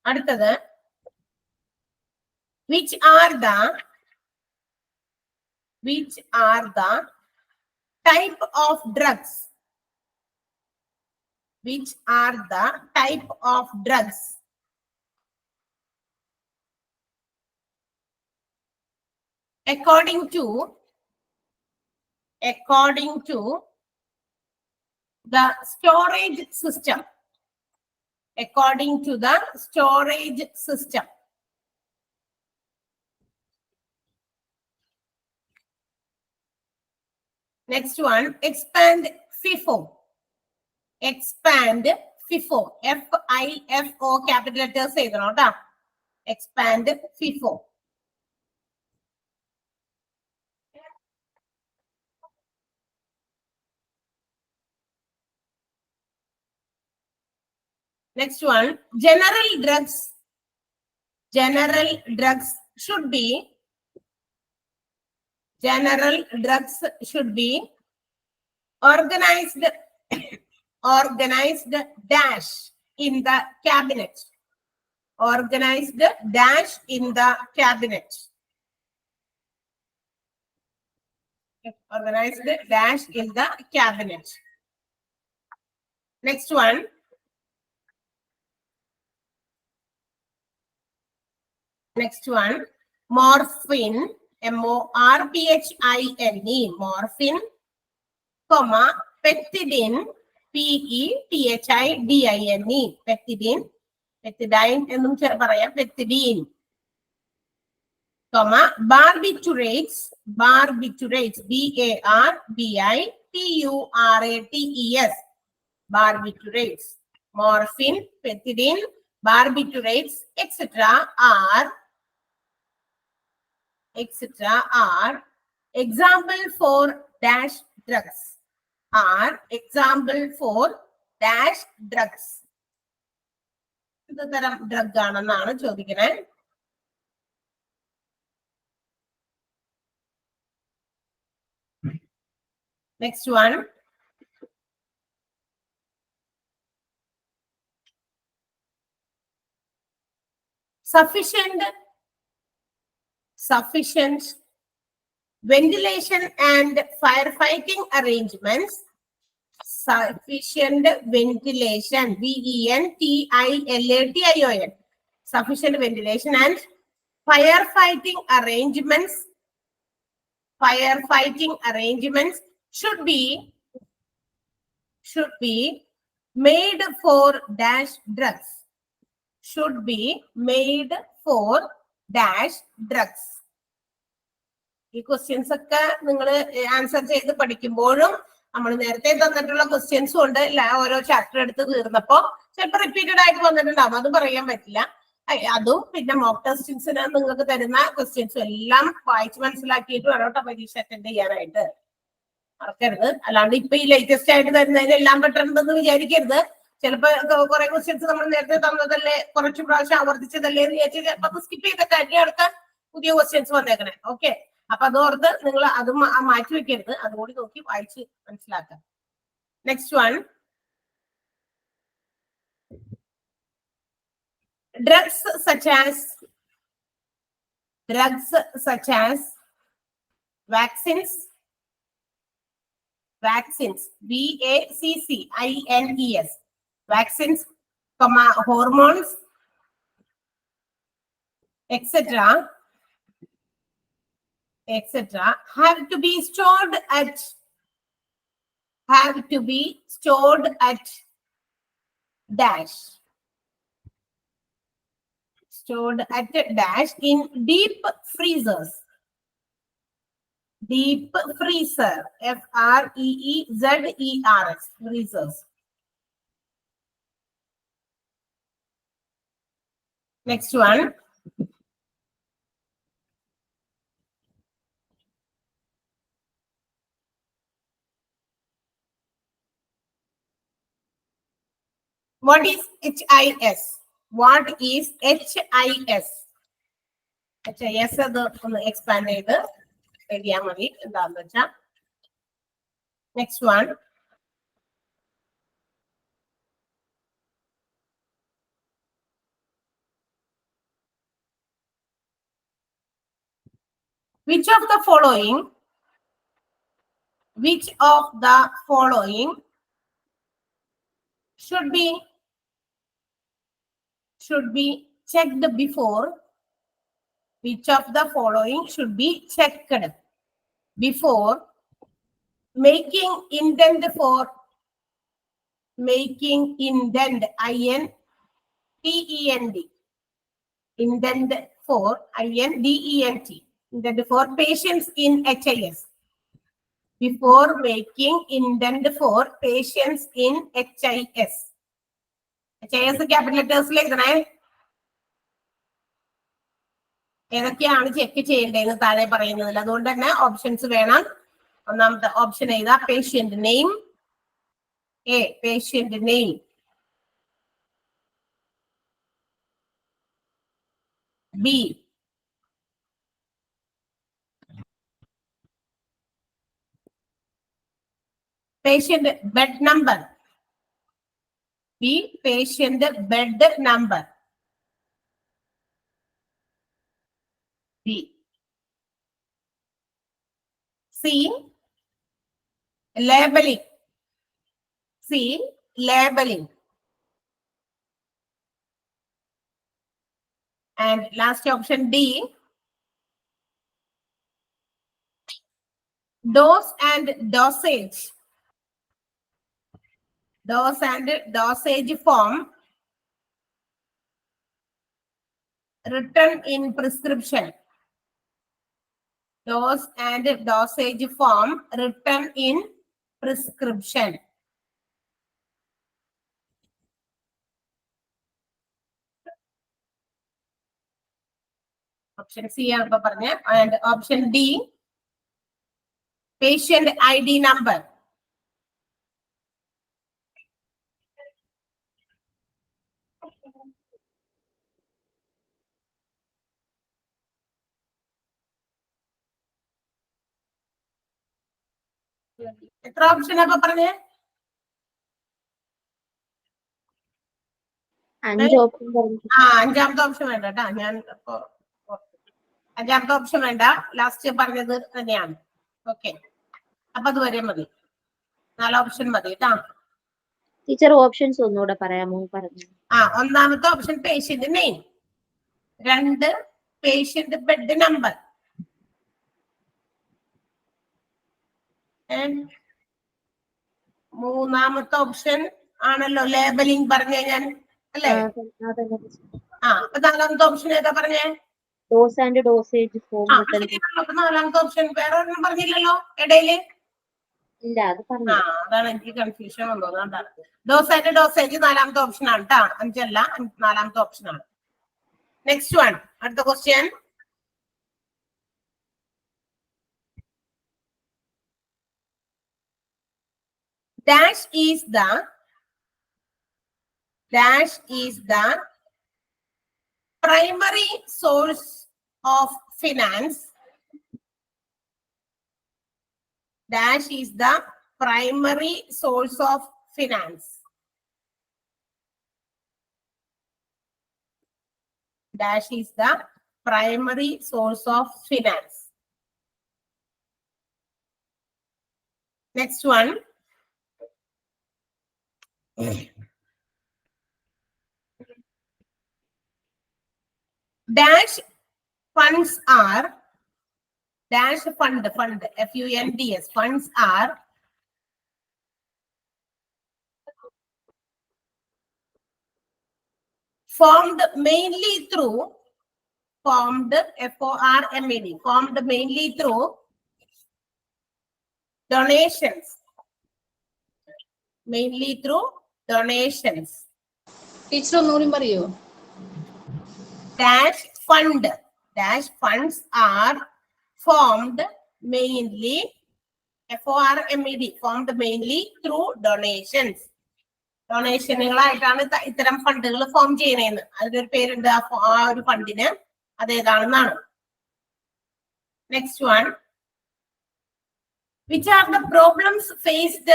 അടുത്തത്, which are the type of drugs? Which are the type of drugs? According to the storage system. According to the storage system. Next one, expand FIFO. Expand FIFO. F-I-F-O capital letters എഴുതണം കേട്ടോ. Expand FIFO. Next one, general drugs. General drugs should be organized dash in the cabinet. Organized dash in the cabinet. Organized dash in the cabinet. Next one, morphine, M-O-R-P-H-I-N-E, morphine, comma, pethidine, P-E-T-H-I-D-I-N-E, pethidine എന്നും പറയാം, pethidine, comma, barbiturates, B-A-R-B-I-T-U-R-A-T-E-S, barbiturates, morphine, pethidine, barbiturates, etc. are example for dash drugs. Are example for dash drugs. ഇത് തരം drug ആണെന്നാണ് ചോദിക്കുന്നത്. Next one, sufficient ventilation and firefighting arrangements. Sufficient ventilation, V-E-N-T-I-L-A-T-I-O-N, sufficient ventilation and firefighting arrangements. Firefighting arrangements should be made for dash drugs. Should be made for dash drugs. ഈ questions ഒക്കെ നിങ്ങൾ answer ചെയ്ത് പഠിക്കുമ്പോഴും നമ്മൾ നേരത്തെ തന്നിട്ടുള്ള ക്വസ്റ്റ്യൻസും ഉണ്ട്. ഓരോ ചാപ്റ്റർ എടുത്ത് തീർന്നപ്പോ ചിലപ്പോൾ റിപ്പീറ്റഡ് ആയിട്ട് വന്നിട്ടുണ്ടാവും, അത് പറയാൻ പറ്റില്ല. അതും പിന്നെ മോക്ക് ടെസ്റ്റിംഗ്സിന് നിങ്ങൾക്ക് തരുന്ന ക്വസ്റ്റ്യൻസും എല്ലാം വായിച്ച് മനസ്സിലാക്കിയിട്ട് വേണം കേട്ടോ പരീക്ഷ അറ്റൻഡ് ചെയ്യാനായിട്ട്. മറക്കരുത്. അല്ലാണ്ട് ഇപ്പൊ ഈ ലേറ്റസ്റ്റ് ആയിട്ട് തരുന്നതിനെല്ലാം പെട്ടെന്ന് വിചാരിക്കരുത്. ചിലപ്പോ കുറെ ക്വസ്റ്റ്യൻസ് നമ്മൾ നേരത്തെ തന്നതല്ലേ, കുറച്ച് പ്രാവശ്യം ആവർത്തിച്ചതല്ലേ എന്ന് വിചാരിച്ച് ചിലപ്പോ സ്കിപ്പ് ചെയ്തിട്ട് അടി അടുത്ത പുതിയ ക്വസ്റ്റ്യൻസ് വന്നേക്കണേ. ഓക്കെ, അപ്പൊ അതോർത്ത് നിങ്ങൾ അത് മാറ്റി വെക്കരുത്, അതുകൂടി നോക്കി വായിച്ച് മനസ്സിലാക്കാം. Next one, drugs such as vaccines, vaccines, vaccines, hormones, etc. have to be stored at dash. Stored at dash in deep freezers. Deep freezer, freezers, freezers. Next one, what is HIS? What is HIS? HIS അത് ഒന്ന് expand ചെയ്ത് എഴുതിയാൽ മതി എന്താന്ന് വെച്ചാ. Next one, which of the following should be checked before? Which of the following should be checked before making indent for indent for patients in HIS. Before making indent for patients in HIS. HIS capital letters എഴുതണേ. ഏതൊക്കെയാണ് check ചെയ്യേണ്ടതെന്ന് താഴെ പറയുന്നതിൽ. അതുകൊണ്ട് തന്നെ options വേണം. ഒന്നാമത്തെ option ഏതാ? Patient name. A, patient name. B, patient bed number. B, patient bed number. B. C, labeling. C, labeling. And last option D, dose and dosage. Dose and dosage form written in prescription. Dose and dosage form written in prescription. Option C ആണ് ഇപ്പൊ പറഞ്ഞ. And option D, patient ID number. എത്ര option അപ്പൊ പറഞ്ഞേ? 5 option പറഞ്ഞു. അഞ്ചാമത്തെ option വേണ്ട കേട്ടാ. ഞാൻ അഞ്ചാമത്തെ ഓപ്ഷൻ വേണ്ട, ലാസ്റ്റ് പറഞ്ഞത് തന്നെയാണ്. ഓക്കെ, അപ്പൊ അതുവരെ മതി. 4 ഓപ്ഷൻ മതി കേട്ടാ. ടീച്ചർ ഓപ്ഷൻസ് ഒന്നുകൂടെ പറയാമോ? പറഞ്ഞു. ഒന്നാമത്തെ option patient name. 2, patient bed number. മൂന്നാമത്തെ ഓപ്ഷൻ ആണല്ലോ ലേബലിംഗ് പറഞ്ഞ ഞാൻ അല്ലേ? അപ്പൊ 4ാമത്തെ ഓപ്ഷൻ ഏതാ പറഞ്ഞേ? Dose and dosage form. അപ്പൊ 4ാമത്തെ ഓപ്ഷൻ വേറെ ഒന്നും പറഞ്ഞില്ലല്ലോ ഇടയില്? ഇല്ല, അത് പറഞ്ഞു. അതാണ് എനിക്ക് കൺഫ്യൂഷൻ വന്നത്. അതാണ് ഡോസ് ആൻഡ് ഡോസേജ് 4ാമത്തെ ഓപ്ഷൻ ആണ് കേട്ടോ. 5 അല്ല, 4ാമത്തെ ഓപ്ഷൻ ആണ്. Next one. At the question. Dash is the primary source of finance. Dash is the primary source of finance. Dash is the primary source of finance. Next one. Dash funds are, dash fund, F-U-N-D-S, funds are formed mainly through, formed, F-O-R-M-E-D, formed mainly through donations. Mainly through donations. Teacher, ഒന്നുകൂടി പറയോ? Dash fund, dash funds are formed mainly, F-O-R-M-E-D, formed mainly through donations. ഡൊണേഷനുകളായിട്ടാണ് ഇത്തരം ഫണ്ടുകൾ form ചെയ്യണേന്ന്. അതിനൊരു പേരുണ്ട് ആ ഒരു ഫണ്ടിന്, അതേതാണെന്നാണ്. Next one. Which are the problems faced?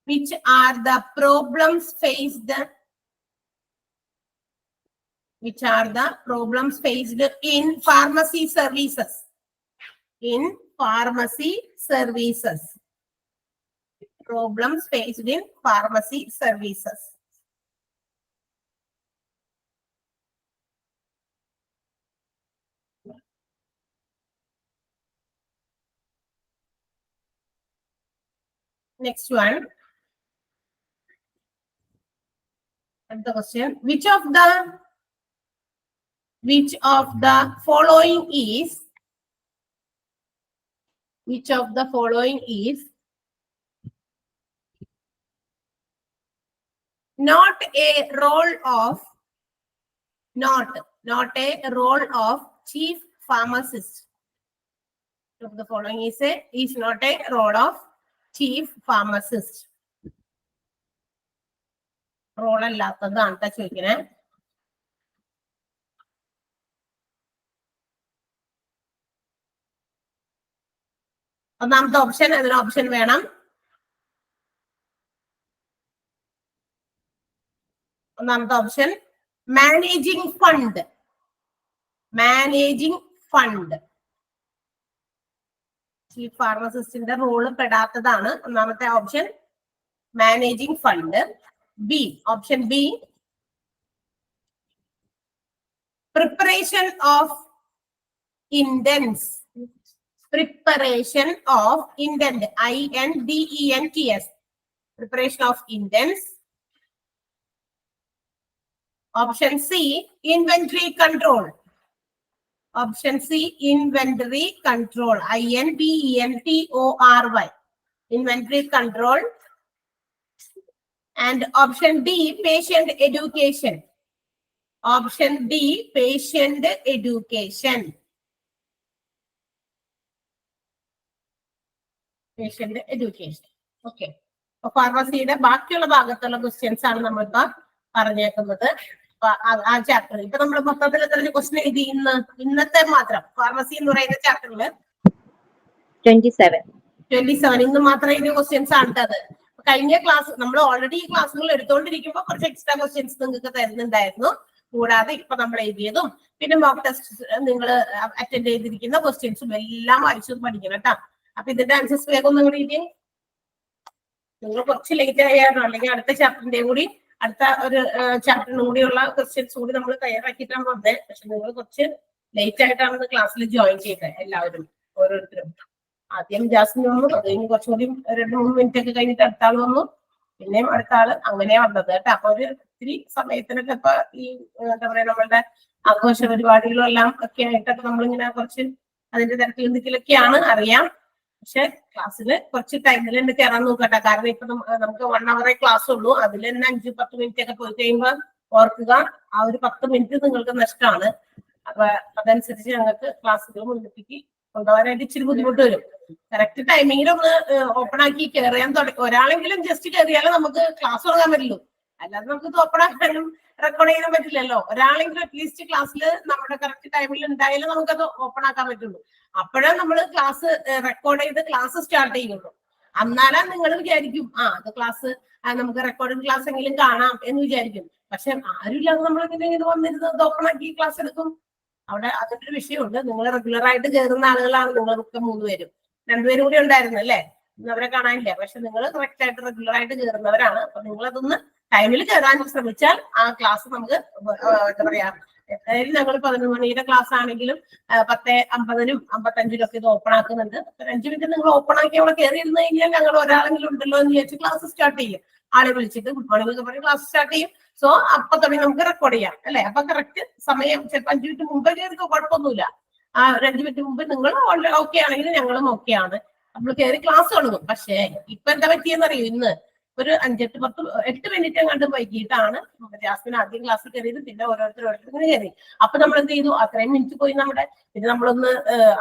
Which are the problems faced? Which are the problems faced in pharmacy services? In pharmacy services. Problems faced in pharmacy services. Next one. And the question, which of the following is not a role of chief pharmacist? Of the following is not a role of chief pharmacist. Role അല്ലാത്തതാണ് ചോദിക്കണേ. ഒന്നാമത്തെ option, അതിന് option വേണം. ഒന്നാമത്തെ option managing fund. Managing fund chief ഫാർമസിസ്റ്റിന്റെ role പെടാത്തതാണ്. ഒന്നാമത്തെ option managing fund. B, option B, preparation of indents. Preparation of indent, I-N-D-E-N-T-S, preparation of indents. Option C, inventory control. Option C, inventory control, I-N-V-E-N-T-O-R-Y, inventory control. And option D, patient education. Option D, patient education. Patient education. Okay. ഫാർമസിയുടെ ബാക്കിയുള്ള ഭാഗത്തുള്ള questions ആണ് നമ്മളിപ്പോ പറഞ്ഞേക്കുന്നത്. ആ chapter ഇപ്പൊ നമ്മൾ മൊത്തത്തിൽ എത്ര ക്വസ്റ്റ്യൻ എഴുതി ഇന്നത്തെ മാത്രം ഫാർമസി എന്ന് പറയുന്ന ചാപ്റ്ററിൽ 27 ഇന്ന് മാത്രം എഴുതിയ ക്വസ്റ്റ്യൻസ് ആണ് അത്. കഴിഞ്ഞ ക്ലാസ് നമ്മൾ ഓൾറെഡി ഈ ക്ലാസ്സുകൾ എടുത്തുകൊണ്ടിരിക്കുമ്പോൾ കുറച്ച് എക്സ്ട്രാ ക്വസ്റ്റ്യൻസ് നിങ്ങൾക്ക് തരുന്നുണ്ടായിരുന്നു. കൂടാതെ ഇപ്പൊ നമ്മൾ എഴുതിയതും പിന്നെ മോക്ക് ടെസ്റ്റ് നിങ്ങൾ അറ്റൻഡ് ചെയ്തിരിക്കുന്ന ക്വസ്റ്റ്യൻസും എല്ലാം വായിച്ചു പഠിക്കണം കേട്ടോ. അപ്പൊ ഇതിന്റെ ആൻസേഴ്സ് വേഗം ഒന്നും കൂടി എഴുതി. നിങ്ങൾ കുറച്ച് ലേറ്റ് ആയാലും അല്ലെങ്കിൽ അടുത്ത ചാപ്റ്ററിന്റെ കൂടി അടുത്ത ഒരു ചാപ്റ്ററിനും കൂടിയുള്ള ക്വസ്റ്റ്യൻസ് കൂടി നമ്മൾ തയ്യാറാക്കിയിട്ടാണ് വന്നത്. പക്ഷെ നിങ്ങൾ കുറച്ച് ലേറ്റ് ആയിട്ടാണ് ക്ലാസ്സിൽ ജോയിൻ ചെയ്തത് എല്ലാവരും, ഓരോരുത്തരും. ആദ്യം ജാസ്മിൻ വന്നു, അത് കഴിഞ്ഞ് കുറച്ചുകൂടി 2-3 മിനിറ്റ് ഒക്കെ കഴിഞ്ഞിട്ട് അടുത്ത ആള് വന്നു, പിന്നെയും അടുത്ത ആള്, അങ്ങനെയാ വന്നത് കേട്ടോ. അപ്പൊ ഒരു ഒത്തിരി സമയത്തിനൊക്കെ ഇപ്പൊ ഈ എന്താ പറയാ നമ്മളുടെ ആഘോഷ പരിപാടികളും എല്ലാം ഒക്കെ ആയിട്ടൊക്കെ നമ്മളിങ്ങനെ കുറച്ച് അതിന്റെ തിരക്കിലും ദിക്കിലൊക്കെയാണ്, അറിയാം. പക്ഷെ ക്ലാസ്സിൽ കുറച്ച് ടൈമിൽ തന്നെ കയറാൻ നോക്കട്ടെ. കാരണം ഇപ്പൊ നമുക്ക് 1 hour ക്ലാസ് ഉള്ളൂ. അതിൽ തന്നെ 5-10 മിനിറ്റ് ഒക്കെ പോയി കഴിയുമ്പോൾ ഓർക്കുക, ആ ഒരു 10 മിനിറ്റ് നിങ്ങൾക്ക് നഷ്ടമാണ്. അപ്പൊ അതനുസരിച്ച് ഞങ്ങൾക്ക് ക്ലാസ്സുകൾ മുന്നിലേക്ക് കൊണ്ടുപോകാനായിട്ട് ഇച്ചിരി ബുദ്ധിമുട്ട് വരും. കറക്റ്റ് ടൈമിങ്ങിൽ ഒന്ന് ഓപ്പൺ ആക്കി കയറിയാൻ തുടങ്ങി ഒരാളെങ്കിലും ജസ്റ്റ് കയറിയാലേ നമുക്ക് ക്ലാസ് തുടങ്ങാൻ പറ്റുള്ളൂ. അല്ലാതെ നമുക്ക് ഇത് ഓപ്പൺ ആക്കാനും റെക്കോർഡ് ചെയ്യാനും പറ്റില്ലല്ലോ. ഒരാളെങ്കിലും അറ്റ്ലീസ്റ്റ് ക്ലാസ്സിൽ നമ്മുടെ കറക്റ്റ് ടൈമിൽ ഉണ്ടായാലേ നമുക്കത് ഓപ്പൺ ആക്കാൻ പറ്റുള്ളൂ. അപ്പോഴേ നമ്മൾ ക്ലാസ് റെക്കോർഡ് ചെയ്ത് ക്ലാസ് സ്റ്റാർട്ട് ചെയ്യുള്ളൂ. എന്നാലും നിങ്ങൾ വിചാരിക്കും അത് ക്ലാസ് നമുക്ക് റെക്കോർഡിംഗ് ക്ലാസ് എങ്കിലും കാണാം എന്ന് വിചാരിക്കും. പക്ഷെ ആരുമില്ലാതെ നമ്മൾ ഇത് വന്നിരുന്നത് ഓപ്പൺ ആക്കി ക്ലാസ് എടുക്കും. അവിടെ അതിന്റെ ഒരു വിഷയമുണ്ട്. നിങ്ങൾ റെഗുലർ ആയിട്ട് കയറുന്ന ആളുകളാണ് നിങ്ങളൊക്കെ 3 പേരും. 2 പേരും കൂടി ഉണ്ടായിരുന്നു അല്ലേ? അവരെ കാണാനില്ല. പക്ഷെ നിങ്ങൾ കറക്റ്റ് ആയിട്ട് റെഗുലർ ആയിട്ട് കയറുന്നവരാണ്. അപ്പൊ നിങ്ങൾ അതൊന്ന് ടൈമിൽ കയറാൻ ശ്രമിച്ചാൽ ആ ക്ലാസ് നമുക്ക് എന്താ പറയാ, എന്തായാലും ഞങ്ങൾ 11 മണിയുടെ ക്ലാസ് ആണെങ്കിലും 10:50-നും 55-നും ഒക്കെ ഇത് ഓപ്പൺ ആക്കുന്നുണ്ട്. 5 മിനിറ്റ് നിങ്ങൾ ഓപ്പൺ ആക്കി അവിടെ കയറി ഇരുന്ന് കഴിഞ്ഞാൽ ഞങ്ങൾ ഒരാളെങ്കിലും ഉണ്ടല്ലോ എന്ന് വിചാരിച്ച് ക്ലാസ് സ്റ്റാർട്ട് ചെയ്യും. ആളെ വിളിച്ചിട്ട് ഗുഡ് മോർണിംഗ് എന്ന് പറഞ്ഞ് ക്ലാസ് സ്റ്റാർട്ട് ചെയ്യും. സോ അപ്പൊ തുടങ്ങി നമുക്ക് റെക്കോർഡ് ചെയ്യാം അല്ലെ? അപ്പൊ കറക്റ്റ് സമയം ചിലപ്പോൾ 5 മിനിറ്റ് മുമ്പേ കയറിക്കോ, കുഴപ്പമൊന്നുമില്ല. ഒരു 5 മിനിറ്റ് മുമ്പ് നിങ്ങൾ ഓക്കെ ആണെങ്കിൽ ഞങ്ങളും ഓക്കെയാണ്, നമ്മൾ കയറി ക്ലാസ് തുടങ്ങും. പക്ഷേ ഇപ്പൊ എന്താ പറ്റിയെന്നറിയോ? ഇന്ന് ഒരു 5-8 മിനിറ്റ് എങ്ങാണ്ട് വൈകിട്ടാണ് ജാസ്മിൻ ആദ്യം ക്ലാസ്സിൽ കയറിയത്. പിന്നെ ഓരോരുത്തരും കയറി. അപ്പൊ നമ്മൾ എന്ത് ചെയ്തു? അത്രയും മിനിറ്റ് പോയി പിന്നെ നമ്മളൊന്ന്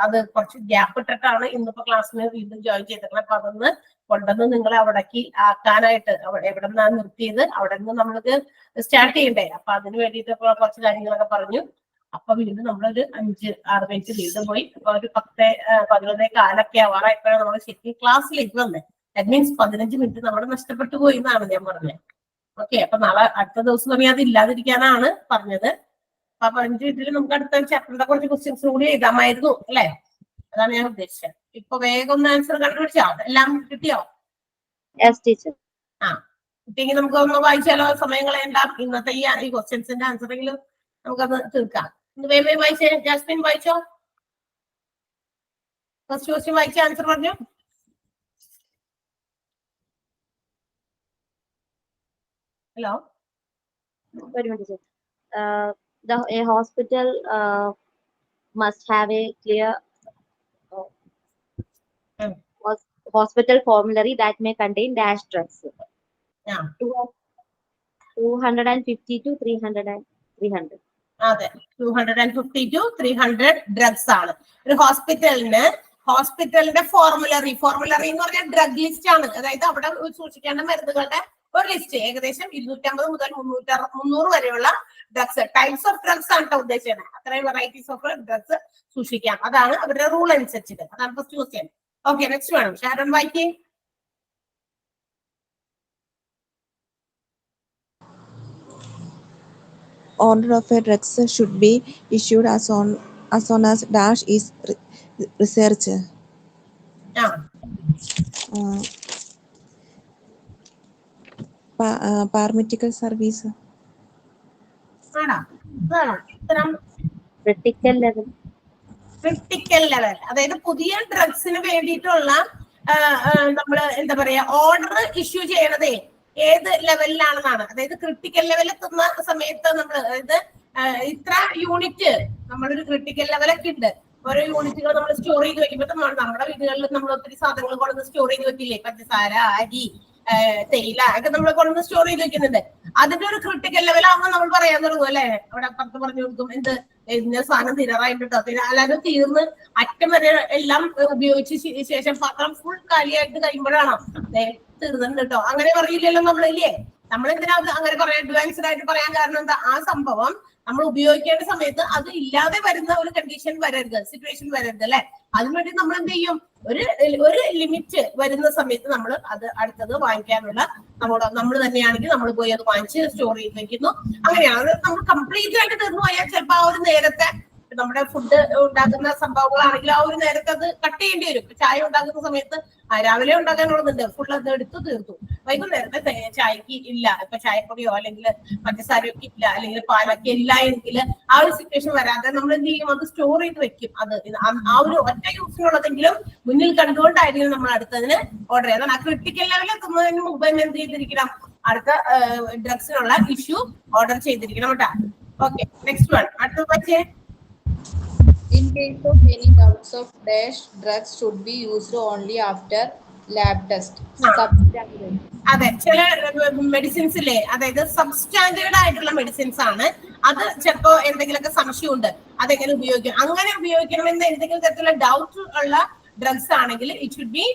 അത് കുറച്ച് ഗ്യാപ്പ് ഇട്ടിട്ടാണ് ഇന്നിപ്പോ ക്ലാസ്സിന് വീണ്ടും ജോയിൻ ചെയ്തിട്ടുള്ളത്. അപ്പൊ അതൊന്ന് കൊണ്ടുവന്ന് നിങ്ങളെ അവിടേക്ക് ആക്കാനായിട്ട് എവിടെ നിന്നാണ് നിർത്തിയത് അവിടെ നിന്ന് നമ്മൾക്ക് സ്റ്റാർട്ട് ചെയ്യണ്ടേ. അപ്പൊ അതിന് വേണ്ടിയിട്ട് കുറച്ച് കാര്യങ്ങളൊക്കെ പറഞ്ഞു. അപ്പൊ വീണ്ടും നമ്മളൊരു 5-6 മിനിറ്റ് വീണ്ടും പോയി. അപ്പൊ ഒരു 10-11 കാലൊക്കെ ആവാറായപ്പോഴാണ് നമ്മൾ ശരിക്കും ക്ലാസ്സിലേക്ക് വന്നത്. ദാറ്റ് മീൻസ് 15 മിനിറ്റ് നമ്മുടെ നഷ്ടപ്പെട്ടു പോയി എന്നാണ് ഞാൻ പറഞ്ഞത്. ഓക്കെ, അപ്പൊ നാളെ അടുത്ത ദിവസം തുടങ്ങി അത് ഇല്ലാതിരിക്കാനാണ് പറഞ്ഞത്. അപ്പൊ 15 മിനിറ്റിൽ നമുക്ക് അടുത്ത ചാപ്റ്ററിന്റെ കുറച്ച് ക്വസ്റ്റ്യൻസ് കൂടി എഴുതാമായിരുന്നു അല്ലെ? അതാണ് ഞാൻ ഉദ്ദേശിച്ചത്. ഇപ്പൊ വേഗം ഒന്ന് ആൻസർ കണ്ടുപിടിച്ചോ? എല്ലാം കിട്ടിയോ? കിട്ടിയെങ്കിൽ നമുക്ക് ഒന്ന് വായിച്ചാലോ? സമയം കളയണ്ട. ഇന്നത്തെ ഈ ക്വസ്റ്റ്യൻസിന്റെ ആൻസറെങ്കിലും നമുക്കത് തീർക്കാം. വേഗം വായിച്ചേ. ജാസ്മിൻ വായിച്ചോ? ഫസ്റ്റ് ക്വസ്റ്റ്യൻ വായിച്ച ആൻസർ പറഞ്ഞു. Hello. A hospital must have a clear hospital formulary that may contain dash drugs. Yeah. 250 to 300. അതെ, 250 to 300 ഡ്രഗ്സ് ആണ് ഒരു ഹോസ്പിറ്റലിന്റെ ഫോർമുലറി എന്ന് പറഞ്ഞാൽ ഡ്രഗ് ലിസ്റ്റ് ആണ്. അതായത് അവിടെ സൂക്ഷിക്കേണ്ട മരുന്നുകളുടെ ഒരു ലിസ്റ്റ്. ഏകദേശം 250 മുതൽ 300 വരെയുള്ള ഡ്രഗ്സ്, ടൈപ്സ് ഓഫ് ഡ്രഗ്സ് ആണ് ഉദ്ദേശിച്ചത്. അത്രയും വെറൈറ്റീസ് ഓഫ് ഡ്രഗ്സ് സൂക്ഷിക്കാം. അതാണ് അവരുടെ റൂൾ അനുസരിച്ചിട്ട്. അതാണ് ഫസ്റ്റ് ക്വസ്റ്റ്യൻ. ഓക്കെ, നെക്സ്റ്റ് വേണം Sharon വായിക്കേ. Order of a drugs should be issued as soon as dash is researched. Pharmaceutical service. Critical level. അതായത് പുതിയ ഡ്രഗ്സിന് വേണ്ടിയിട്ടുള്ള നമ്മൾ എന്താ പറയാ ഓർഡർ ഇഷ്യൂ ചെയ്യണതേ ഏത് ലെവലിലാണെന്നാണ്. അതായത് ക്രിട്ടിക്കൽ ലെവൽ എത്തുന്ന സമയത്ത് നമ്മൾ അതായത് ഇത്ര യൂണിറ്റ് നമ്മളൊരു ക്രിട്ടിക്കൽ ലെവലൊക്കെ ഉണ്ട്. ഓരോ യൂണിറ്റുകൾ നമ്മൾ സ്റ്റോർ ചെയ്ത് വെക്കുമ്പോൾ നമ്മുടെ വീടുകളിൽ നമ്മൾ ഒത്തിരി സാധനങ്ങൾ കൊണ്ടുവന്ന് സ്റ്റോർ ചെയ്ത് വെക്കില്ലേ? പഞ്ചസാര, അരി, തേയില ഒക്കെ നമ്മൾ കൊണ്ടുവന്ന് സ്റ്റോർ ചെയ്ത് വെക്കുന്നുണ്ട്. അതിന്റെ ഒരു ക്രിട്ടിക്കൽ ലെവലാകുമ്പോൾ നമ്മൾ പറയാൻ തുടങ്ങും അല്ലെ? അവിടെ അപ്പുറത്ത് പറഞ്ഞു കൊടുക്കും എന്ത് ഇന്ന സാധനം തീരാറായിട്ടോ. പിന്നെ അല്ലാതെ തീർന്ന് അറ്റം വരെ എല്ലാം ഉപയോഗിച്ച ശേഷം പാത്രം ഫുൾ കാലിയായിട്ട് കഴിയുമ്പോഴാണോ തീർന്നുണ്ട് കേട്ടോ അങ്ങനെ പറയില്ലല്ലോ നമ്മളില്ലേ? നമ്മളെന്തിനാ അങ്ങനെ പറയാൻ അഡ്വാൻസ്ഡ് ആയിട്ട് പറയാൻ കാരണം എന്താ? ആ സംഭവം നമ്മൾ ഉപയോഗിക്കേണ്ട സമയത്ത് അത് ഇല്ലാതെ വരുന്ന ഒരു കണ്ടീഷൻ വരരുത്, സിറ്റുവേഷൻ വരരുത് അല്ലെ? അതിനുവേണ്ടി നമ്മൾ എന്ത് ചെയ്യും? ഒരു ലിമിറ്റ് വരുന്ന സമയത്ത് നമ്മൾ അത് അടുത്തത് വാങ്ങിക്കാനുള്ള നമ്മൾ തന്നെയാണെങ്കിൽ നമ്മൾ പോയി അത് വാങ്ങിച്ച് സ്റ്റോർ ചെയ്ത് വെക്കുന്നു. അങ്ങനെയാണ്. അത് നമ്മൾ കംപ്ലീറ്റ് ആയിട്ട് തീർന്നു പോയാൽ ചിലപ്പോൾ ആ ഒരു നേരത്തെ നമ്മുടെ ഫുഡ് ഉണ്ടാക്കുന്ന സംഭവങ്ങളാണെങ്കിൽ ആ ഒരു നേരത്തെ അത് കട്ട് ചെയ്യേണ്ടി വരും. ചായ ഉണ്ടാക്കുന്ന സമയത്ത് രാവിലെ ഉണ്ടാക്കാനുള്ളതുണ്ട്, ഫുൾ അത് എടുത്ത് തീർത്തു. വൈകുന്നേരത്തെ ചായക്ക് ഇല്ല, ഇപ്പൊ ചായപ്പൊടിയോ അല്ലെങ്കിൽ പഞ്ചസാരയോ ഇല്ല അല്ലെങ്കിൽ പാലൊക്കെ ഇല്ല എങ്കിൽ ആ ഒരു സിറ്റുവേഷൻ വരാതെ നമ്മൾ എന്ത് ചെയ്യും? അത് സ്റ്റോർ ചെയ്ത് വെക്കും. അത് ആ ഒരു ഒറ്റ യൂസിനുള്ളതെങ്കിലും മുന്നിൽ കണ്ടുകൊണ്ടായിരിക്കും നമ്മൾ അടുത്തതിന് ഓർഡർ ചെയ്യുക. അതാണ് ആ ക്രിട്ടിക്കൽ ലെവലിൽ എത്തുന്നതിന് മുമ്പ് തന്നെ എന്ത് ചെയ്തിരിക്കണം? അടുത്ത ഡ്രഗ്സിനുള്ള ഇഷ്യൂ ഓർഡർ ചെയ്തിരിക്കണം കേട്ടോ. Okay, next one. അടുത്ത പക്ഷേ In case of any doubts of dash, drugs should be used only after lab test. അതെ, ചില മെഡിസിൻസ് ഇല്ലേ, അതായത് സബ്സ്റ്റാൻഡേർഡ് ആയിട്ടുള്ള മെഡിസിൻസ് ആണ്. അത് ചിലപ്പോ എന്തെങ്കിലുമൊക്കെ സംശയമുണ്ട് അതെങ്ങനെ ഉപയോഗിക്കും, അങ്ങനെ ഉപയോഗിക്കണമെന്ന് എന്തെങ്കിലും തരത്തിലുള്ള ഡൗട്ട് ഉള്ള ഡ്രഗ്സ് ആണെങ്കിൽ it should be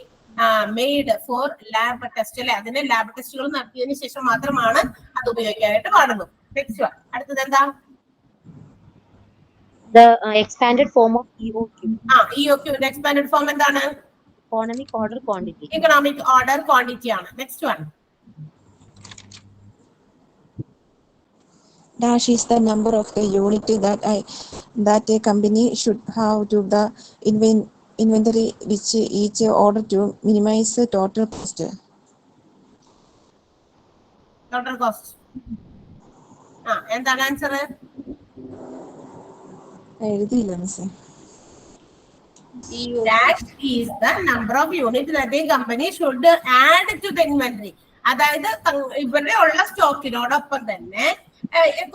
made for lab test അല്ലെ. അതിന്റെ ലാബ് ടെസ്റ്റുകൾ നടത്തിയതിനു ശേഷം മാത്രമാണ് അത് ഉപയോഗിക്കാനായിട്ട് പാടുള്ളൂ. നെക്സ്റ്റ് അടുത്തത് എന്താ? The expanded form of EOQ. EOQ ന്റെ expanded form എന്താണ്? Economic order quantity. Economic order quantity ആണ്. Next one. Dash is the number of the unit that a company should have to the inventory which each order to minimize the total cost. Total cost. എന്താണ് answer? എഴുതിയില്ല മിസ്സേ. That is the number of units that a company should add to the inventory. അതായത് ഇവരുടെ ഉള്ള സ്റ്റോക്കിനോടൊപ്പം തന്നെ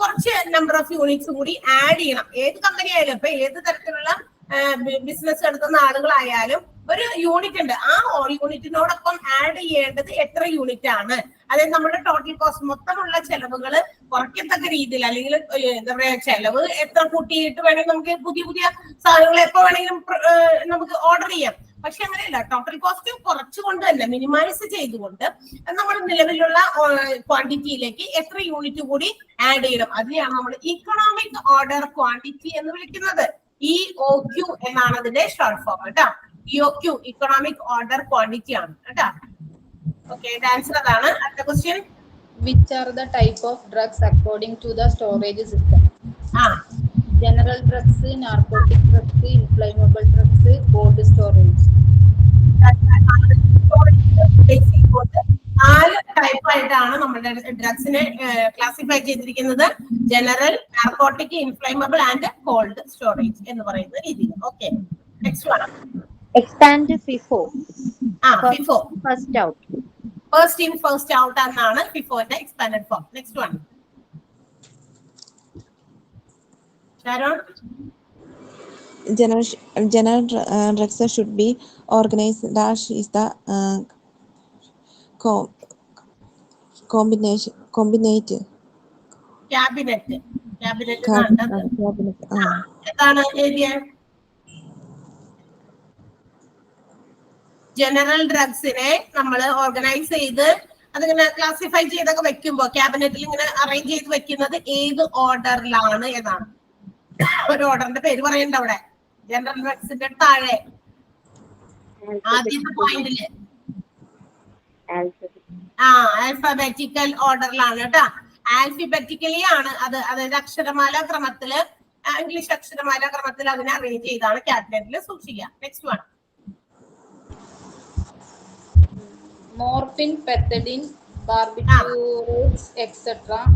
കുറച്ച് number of units കൂടി add ചെയ്യണം. ഏത് കമ്പനി ആയാലും, ഇപ്പൊ ഏത് തരത്തിലുള്ള ബിസിനസ് നടത്തുന്ന ആളുകളായാലും ഒരു യൂണിറ്റ് ഉണ്ട്, ആ യൂണിറ്റിനോടൊപ്പം ആഡ് ചെയ്യേണ്ടത് എത്ര യൂണിറ്റ് ആണ്. അതായത് നമ്മുടെ ടോട്ടൽ കോസ്റ്റ്, മൊത്തമുള്ള ചെലവുകൾ കുറയ്ക്കത്തക്ക രീതിയിൽ, അല്ലെങ്കിൽ എന്താ പറയാ, ചെലവ് എത്ര കൂട്ടിയിട്ട് വേണമെങ്കിൽ നമുക്ക് പുതിയ പുതിയ സാധനങ്ങൾ എപ്പോ വേണമെങ്കിലും നമുക്ക് ഓർഡർ ചെയ്യാം. പക്ഷെ അങ്ങനെയല്ല, ടോട്ടൽ കോസ്റ്റ് കുറച്ചുകൊണ്ട് തന്നെ, മിനിമൈസ് ചെയ്തുകൊണ്ട് നമ്മൾ നിലവിലുള്ള ക്വാണ്ടിറ്റിയിലേക്ക് എത്ര യൂണിറ്റ് കൂടി ആഡ് ചെയ്യണം. അതിനെയാണ് നമ്മൾ ഇക്കണോമിക് ഓർഡർ ക്വാണ്ടിറ്റി എന്ന് വിളിക്കുന്നത്. EOQ എന്നാണ് അതിന്റെ ഷോർട്ട് ഫോം കേട്ടോ. EOQ ഇക്കണോമിക് ഓർഡർ ക്വാണ്ടിറ്റി ആണ് കേട്ടോ. ഓക്കെ, ആൻസർ അതാണ്. അടുത്ത question. Which are the type of drugs according to the storage system? General drugs, narcotic drugs, inflammable drugs, cold storage. 4 type ആയിട്ടാണ് നമ്മുടെ ഡ്രഗ്സിനെ ക്ലാസിഫൈ ചെയ്തിരിക്കുന്നത്. General, narcotic, inflammable and cold storage എന്ന് പറയുന്ന രീതിയിൽ. Okay, next one. Expand FIFO. FIFO. First out. First in first out എന്നാണ് FIFOന്റെ expanded form. Next one. Sharon. General drugs should be organized. Dash is the cabinet. എന്താണ് area? General ഡ്രഗ്സിനെ നമ്മൾ organise ചെയ്ത് അതിങ്ങനെ classify ചെയ്തൊക്കെ വെക്കുമ്പോ ക്യാബിനറ്റിൽ ഇങ്ങനെ അറേഞ്ച് ചെയ്ത് വെക്കുന്നത് ഏത് ഓർഡറിലാണ് എന്നാണ്. ഒരു ഓർഡറിന്റെ പേര് പറയണ്ട അവിടെ. ജനറൽ ഡ്രഗ്സിന്റെ താഴെ ആദ്യത്തെ പോയിന്റില് ആൽഫബറ്റിക്കൽ ഓർഡറിലാണ് കേട്ടോ. ആൽഫബറ്റിക്കലി ആണ് അത്, അതായത് അക്ഷരമാല ക്രമത്തില്, ഇംഗ്ലീഷ് അക്ഷരമാല ക്രമത്തിൽ അതിനെ അറേഞ്ച് ചെയ്താണ് ക്യാബിനറ്റിൽ സൂക്ഷിക്കുക. Next one. Morphine, pethidine, barbiturates, etc.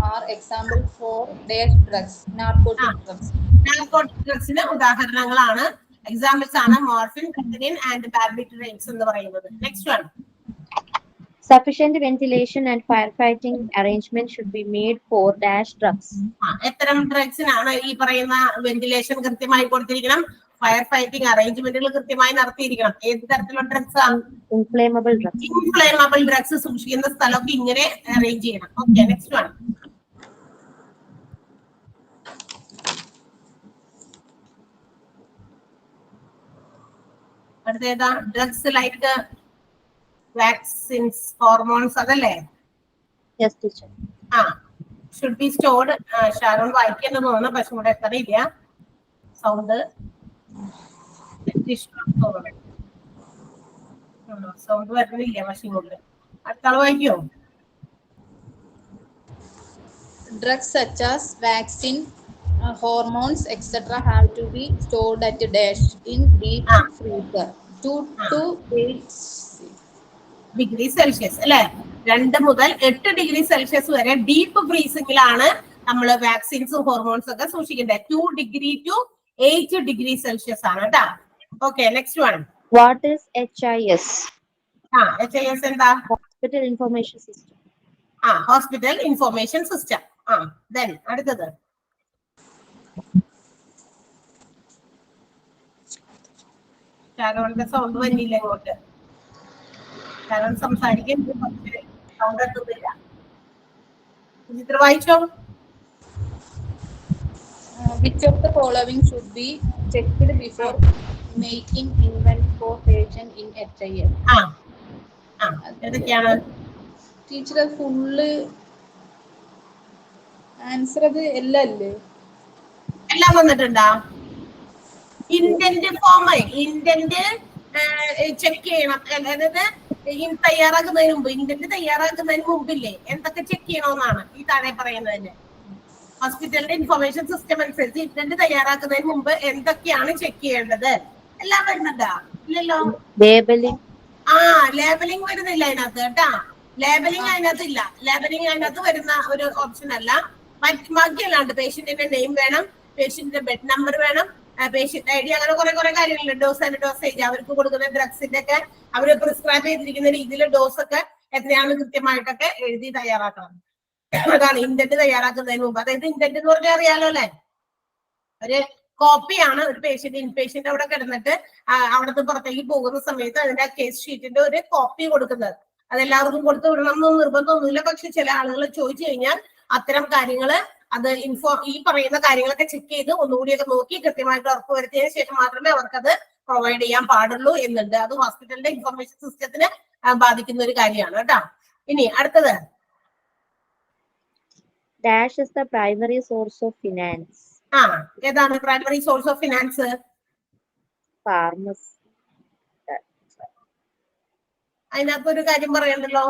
are examples for dash drugs, narcotic drugs. Narcotic drugsന് ഉദാഹരണങ്ങളാണ്, എക്സാമ്പിൾസ് ആണ് മോർഫിൻ, പെത്തഡിൻ ആൻഡ് ബാർബിറ്റുറേറ്റ്സ് എന്ന് പറയുന്നത്. Next one. Sufficient ventilation and firefighting arrangement should be made for dash drugs. എത്തരം ഡ്രഗ്സിനാണ് ഈ പറയുന്ന ventilation കൃത്യമായി കൊടുത്തിരിക്കണം, fire fighting അറേഞ്ച്മെന്റുകൾ കൃത്യമായി നടത്തിയിരിക്കണം. ഏത് തരത്തിലുള്ള drugs? Inflammable drugs. Inflammable drugs സൂക്ഷിക്കുന്ന സ്ഥലമൊക്കെ ഇങ്ങനെ അറേഞ്ച് ചെയ്യണം. Okay, next one. അടുത്തേതാ? ഡ്രഗ്സ് ലൈക്ക് വാക്സിൻസ്, ഹോർമോൺസ്, അതല്ലേ? Yes, teacher. Should be stored. Sharon വായിക്കേണ്ടെന്ന് തോന്നുന്നു, പക്ഷെ ഇവിടെ എത്രയില്ല സൗണ്ട്. സൗണ്ട് വരുന്നില്ല പക്ഷെ ഇങ്ങോട്ട്. അടുത്താൾ വായിക്കോ? Drugs such as vaccine, hormones, etc. have to be stored at a dash in deep freezer 2 to 8 degree Celsius അല്ലെ. 2 മുതൽ 8 ഡിഗ്രി സെൽഷ്യസ് വരെ ഡീപ്പ് ഫ്രീസിംഗിലാണ് നമ്മൾ വാക്സിൻസും ഹോർമോൺസ് ഒക്കെ സൂക്ഷിക്കേണ്ടത്. 2 ഡിഗ്രി ടു 8 ഡിഗ്രി സെൽഷ്യസ് ആണ് കേട്ടോ. Okay, next one. What is HIS? HIS എന്താ? Hospital Information System. Hospital information system. Then അടുത്തത്. ഷാരോണിന്റെ സൗണ്ട് വന്നില്ല ഇങ്ങോട്ട്. കാരണം സംസാരിക്കാൻ സൗണ്ട് എത്തുന്നില്ല. ചിത്ര വായിച്ചോ. Which of the following should be checked before making invent for patient in HIL? ഏതൊക്കെയാണ് ടീച്ചർ? ഫുള്ള് ആൻസർ അത് എല്ലാം വന്നിട്ടുണ്ടാ? ഇന്റന്റ് ഫോം ഇന്റന്റ് ചെക്ക് ചെയ്യണം. അതായത് തയ്യാറാക്കുന്നതിന് മുമ്പ് ഇന്റന്റ് തയ്യാറാക്കുന്നതിന് മുമ്പില്ലേ എന്തൊക്കെ ചെക്ക് ചെയ്യണമെന്നാണ് ഈ താഴെ പറയുന്നതിന്. ഹോസ്പിറ്റലിന്റെ ഇൻഫർമേഷൻ സിസ്റ്റം അനുസരിച്ച് ഇന്റന്റ് തയ്യാറാക്കുന്നതിന് മുമ്പ് എന്തൊക്കെയാണ് ചെക്ക് ചെയ്യേണ്ടത്? എല്ലാം വരുന്നുണ്ടാ? ഇല്ലല്ലോ. ലേബലിംഗ് വരുന്നില്ല അതിനകത്ത് കേട്ടാ. ലേബലിംഗ് അതിനകത്ത് ഇല്ല. ലേബലിംഗ് അതിനകത്ത് വരുന്ന ഒരു ഓപ്ഷൻ അല്ല. ബാക്കിയല്ലാണ്ട് പേഷ്യന്റിന്റെ നെയിം വേണം, പേഷ്യന്റിന്റെ ബെഡ് നമ്പർ വേണം, പേഷ്യന്റ് ഐ ഡി, അങ്ങനെ കുറെ കാര്യങ്ങളുണ്ട്. ഡോസ് ആൻഡ് ഡോസേജ്, അവർക്ക് കൊടുക്കുന്ന ഡ്രഗ്സിന്റെ ഒക്കെ അവര് പ്രിസ്ക്രൈബ് ചെയ്തിരിക്കുന്ന രീതിയിൽ ഡോസ് ഒക്കെ എത്രയാണ് കൃത്യമായിട്ടൊക്കെ എഴുതി തയ്യാറാക്കണം. അതാണ് ഇന്റന്റ് തയ്യാറാക്കുന്നതിന് മുമ്പ്. അതായത് ഇന്റന്റ് എന്ന് പറഞ്ഞാൽ അറിയാലോ അല്ലെ, ഒരു കോപ്പിയാണ്. ഒരു പേഷ്യന്റ് ഇൻപേഷ്യന്റ് അവിടെ കിടന്നിട്ട് അവിടുത്തെ പുറത്തേക്ക് പോകുന്ന സമയത്ത് അതിന്റെ കേസ് ഷീറ്റിന്റെ ഒരു കോപ്പി കൊടുക്കുന്നത്. അതെല്ലാവർക്കും കൊടുത്തു വിടണം എന്നൊന്നും നിർബന്ധമൊന്നുമില്ല. പക്ഷെ ചില ആളുകൾ ചോദിച്ചു കഴിഞ്ഞാൽ അത്തരം കാര്യങ്ങള് അത് ഈ പറയുന്ന കാര്യങ്ങളൊക്കെ ചെക്ക് ചെയ്ത് ഒന്നുകൂടിയൊക്കെ നോക്കി കൃത്യമായിട്ട് ഉറപ്പുവരുത്തിയതിനു ശേഷം മാത്രമേ അവർക്കത് പ്രൊവൈഡ് ചെയ്യാൻ പാടുള്ളൂ എന്നുണ്ട്. അത് ഹോസ്പിറ്റലിന്റെ ഇൻഫർമേഷൻ സിസ്റ്റത്തിന് ബാധിക്കുന്ന ഒരു കാര്യമാണ് കേട്ടോ. ഇനി അടുത്തത്, Dash is the primary source of finance. ഏതാണ് primary source of finance? Pharmacy. അതിനകത്ത് ഒരു കാര്യം പറയണ്ടല്ലോ,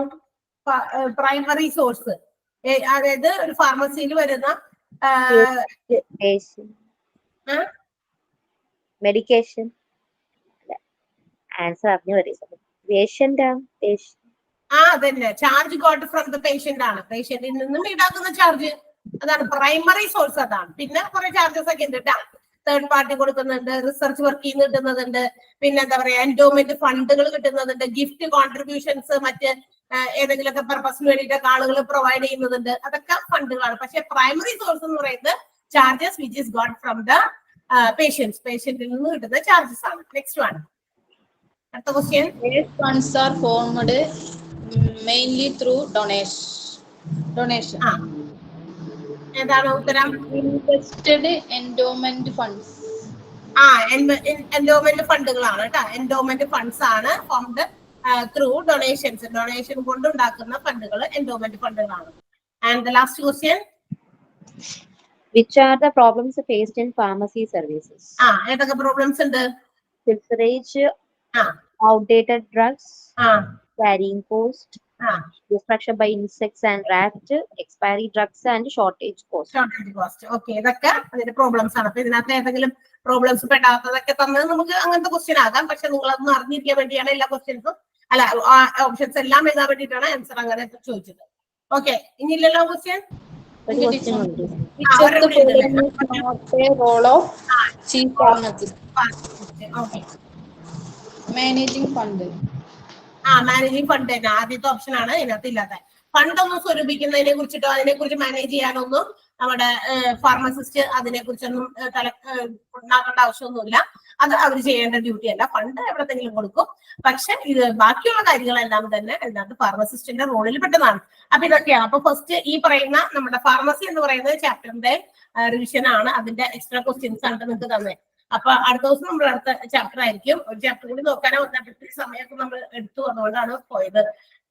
പ്രൈമറി സോഴ്സ്. അതായത് ഒരു ഫാർമസിയിൽ വരുന്ന മെഡിക്കേഷൻ. ആൻസർ അറിഞ്ഞു വരും. പേഷ്യന്റ് അതന്നെ, charge got from the patient ആണ്. പേഷ്യന്റിൽ നിന്നും ഈടാക്കുന്ന ചാർജ്, അതാണ് പ്രൈമറി സോഴ്സ്. അതാണ്. പിന്നെ കുറെ ചാർജസ് ഒക്കെ ഉണ്ട് കേട്ടോ. തേർഡ് പാർട്ടി കൊടുക്കുന്നുണ്ട്, റിസർച്ച് വർക്കിൽ നിന്ന് കിട്ടുന്നതുണ്ട്, പിന്നെ എന്താ പറയാ എൻഡോമെന്റ് ഫണ്ടുകൾ കിട്ടുന്നതുണ്ട്, ഗിഫ്റ്റ് കോൺട്രിബ്യൂഷൻസ് മറ്റ് ഏതെങ്കിലുമൊക്കെ പർപ്പസിന് വേണ്ടിയിട്ട് ആളുകൾ പ്രൊവൈഡ് ചെയ്യുന്നതുണ്ട്. അതൊക്കെ ഫണ്ടുകളാണ്. പക്ഷെ പ്രൈമറി സോഴ്സ് എന്ന് പറയുന്നത് charges which is got from the പേഷ്യന്റിൽ നിന്ന് കിട്ടുന്ന ചാർജസ് ആണ്. നെക്സ്റ്റ് വൺ, അടുത്ത question. Funds are formed mainly through donation. എന്താണ് ഉത്തരം? Invested endowment funds. എൻഡോമെന്റ് ഫണ്ടുകളാണ് കേട്ടോ. എൻഡോമെന്റ് ഫണ്ട്സ് ആണ് ഫോംഡ് ത്രൂ ഡൊണേഷൻസ്. ഡൊണേഷൻ കൊണ്ട് ഉണ്ടാക്കുന്ന ഫണ്ടുകൾ എൻഡോമെന്റ് ഫണ്ടുകളാണ്. And the last question, which are the problems faced in pharmacy services? ഏതൊക്കെ പ്രോബ്ലംസ് ഉണ്ട്? Pilferage, outdated drugs, carrying cost, destruction by insects and rats, expiry drugs and shortage cost. Okay, ഇതൊക്കെ അതിന്റെ problems ആണ്. അപ്പൊ ഇതിനകത്ത് ഏതെങ്കിലും problems പെടാത്തതൊക്കെ തന്നത് നമുക്ക് അങ്ങനത്തെ ക്വസ്റ്റ്യൻ ആകാം. പക്ഷെ നിങ്ങൾ അതൊന്നും അറിഞ്ഞിരിക്കാൻ വേണ്ടിയാണ് എല്ലാ ക്വസ്റ്റ്യൻസും ഓപ്ഷൻസ് എല്ലാം എഴുതാൻ വേണ്ടിയിട്ടാണ് ആൻസർ അങ്ങനെ ചോദിച്ചത്. ഓക്കെ, ഇനിയില്ലല്ലോ question. Managing fund. Managing fund തന്നെ ആദ്യത്തെ ഓപ്ഷൻ ആണ്. ഇതിനകത്ത് ഇല്ലാത്ത ഫണ്ടൊന്നും സ്വരൂപിക്കുന്നതിനെ കുറിച്ചിട്ടോ അതിനെ കുറിച്ച് മാനേജ് ചെയ്യാനൊന്നും നമ്മുടെ ഫാർമസിസ്റ്റ് അതിനെ കുറിച്ചൊന്നും ഉണ്ടാക്കേണ്ട ആവശ്യമൊന്നുമില്ല. അത് അവർ ചെയ്യേണ്ട ഡ്യൂട്ടി അല്ല. ഫണ്ട് എവിടെത്തെങ്കിലും കൊടുക്കും. പക്ഷെ ഇത് ബാക്കിയുള്ള കാര്യങ്ങളെല്ലാം തന്നെ അതിനകത്ത് ഫാർമസിസ്റ്റിന്റെ റോളിൽ പെട്ടതാണ്. അപ്പൊ ഇതൊക്കെയാണ്. അപ്പൊ ഫസ്റ്റ് ഈ പറയുന്ന നമ്മുടെ ഫാർമസി എന്ന് പറയുന്ന ചാപ്റ്ററിന്റെ റിവിഷൻ ആണ്. അതിന്റെ എക്സ്ട്രാ ക്വസ്റ്റ്യൻസ് ആണ് നിങ്ങൾക്ക് തന്നെ. അപ്പൊ അടുത്ത ദിവസം നമ്മൾ അടുത്ത ചാപ്റ്റർ ആയിരിക്കും. ഒരു ചാപ്റ്റർ കൂടി നോക്കാനോ വന്നിട്ട് സമയമൊക്കെ നമ്മൾ എടുത്തു, അതുകൊണ്ടാണ് പോയത്.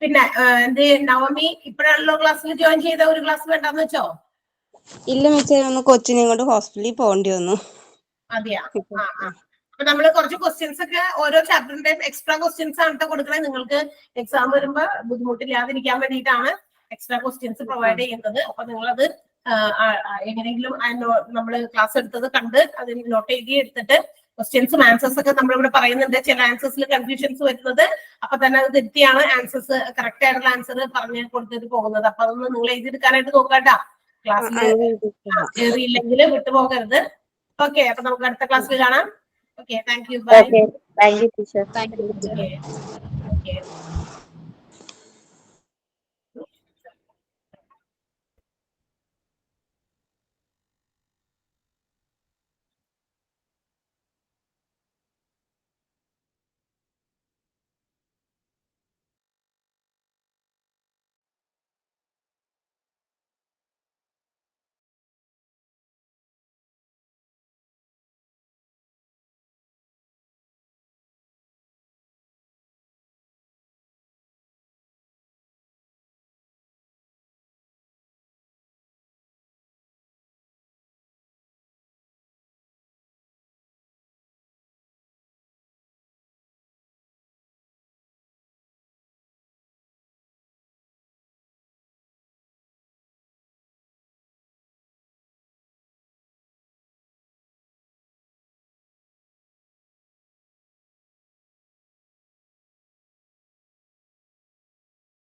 പിന്നെ എന്ത് നവമി ഇപ്പോഴാണല്ലോ ക്ലാസ്സിൽ ജോയിൻ ചെയ്ത, ഒരു ക്ലാസ് വേണ്ടെന്ന് വെച്ചോ? ഇല്ല മിച്ചേ, ഒന്ന് കൊച്ചിനെ കൊണ്ട് ഹോസ്പിറ്റലിൽ പോകേണ്ടി വന്നു. അതെയാ? അപ്പൊ നമ്മള് കുറച്ച് ക്വസ്റ്റ്യൻസ് ഒക്കെ ഓരോ ചാപ്റ്ററിന്റെ എക്സ്ട്രാ ക്വസ്റ്റ്യൻസ് ആണ് കൊടുക്കണേ. നിങ്ങൾക്ക് എക്സാം വരുമ്പോ ബുദ്ധിമുട്ടില്ലാതിരിക്കാൻ വേണ്ടിയിട്ടാണ് എക്സ്ട്രാ ക്വസ്റ്റ്യൻസ് പ്രൊവൈഡ് ചെയ്യുന്നത്. അപ്പൊ നിങ്ങളത് എങ്ങനെയെങ്കിലും നമ്മൾ ക്ലാസ് എടുത്തത് കണ്ട് അതിന് നോട്ട് എഴുതി എടുത്തിട്ട് ക്വസ്റ്റ്യൻസും ആൻസേഴ്സ് ഒക്കെ നമ്മളിവിടെ പറയുന്നുണ്ട്. ചില ആൻസേഴ്സിൽ കൺഫ്യൂഷൻസ് വരുന്നത് അപ്പൊ തന്നെ അത് തെറ്റിയാണ് ആൻസേഴ്സ് കറക്റ്റ് ആയിട്ടുള്ള ആൻസർ പറഞ്ഞ് കൊടുത്തിട്ട് പോകുന്നത്. അപ്പൊ അതൊന്ന് നിങ്ങൾ എഴുതിയെടുക്കാനായിട്ട് നോക്കാട്ടാ. ക്ലാസ്സിൽ എഴുതിയില്ലെങ്കിൽ വിട്ടുപോകരുത്. ഓക്കെ, അപ്പൊ നമുക്ക് അടുത്ത ക്ലാസ്സിൽ കാണാം. Okay, thank you. Bye. Thank you, teacher. Thank you. Okay.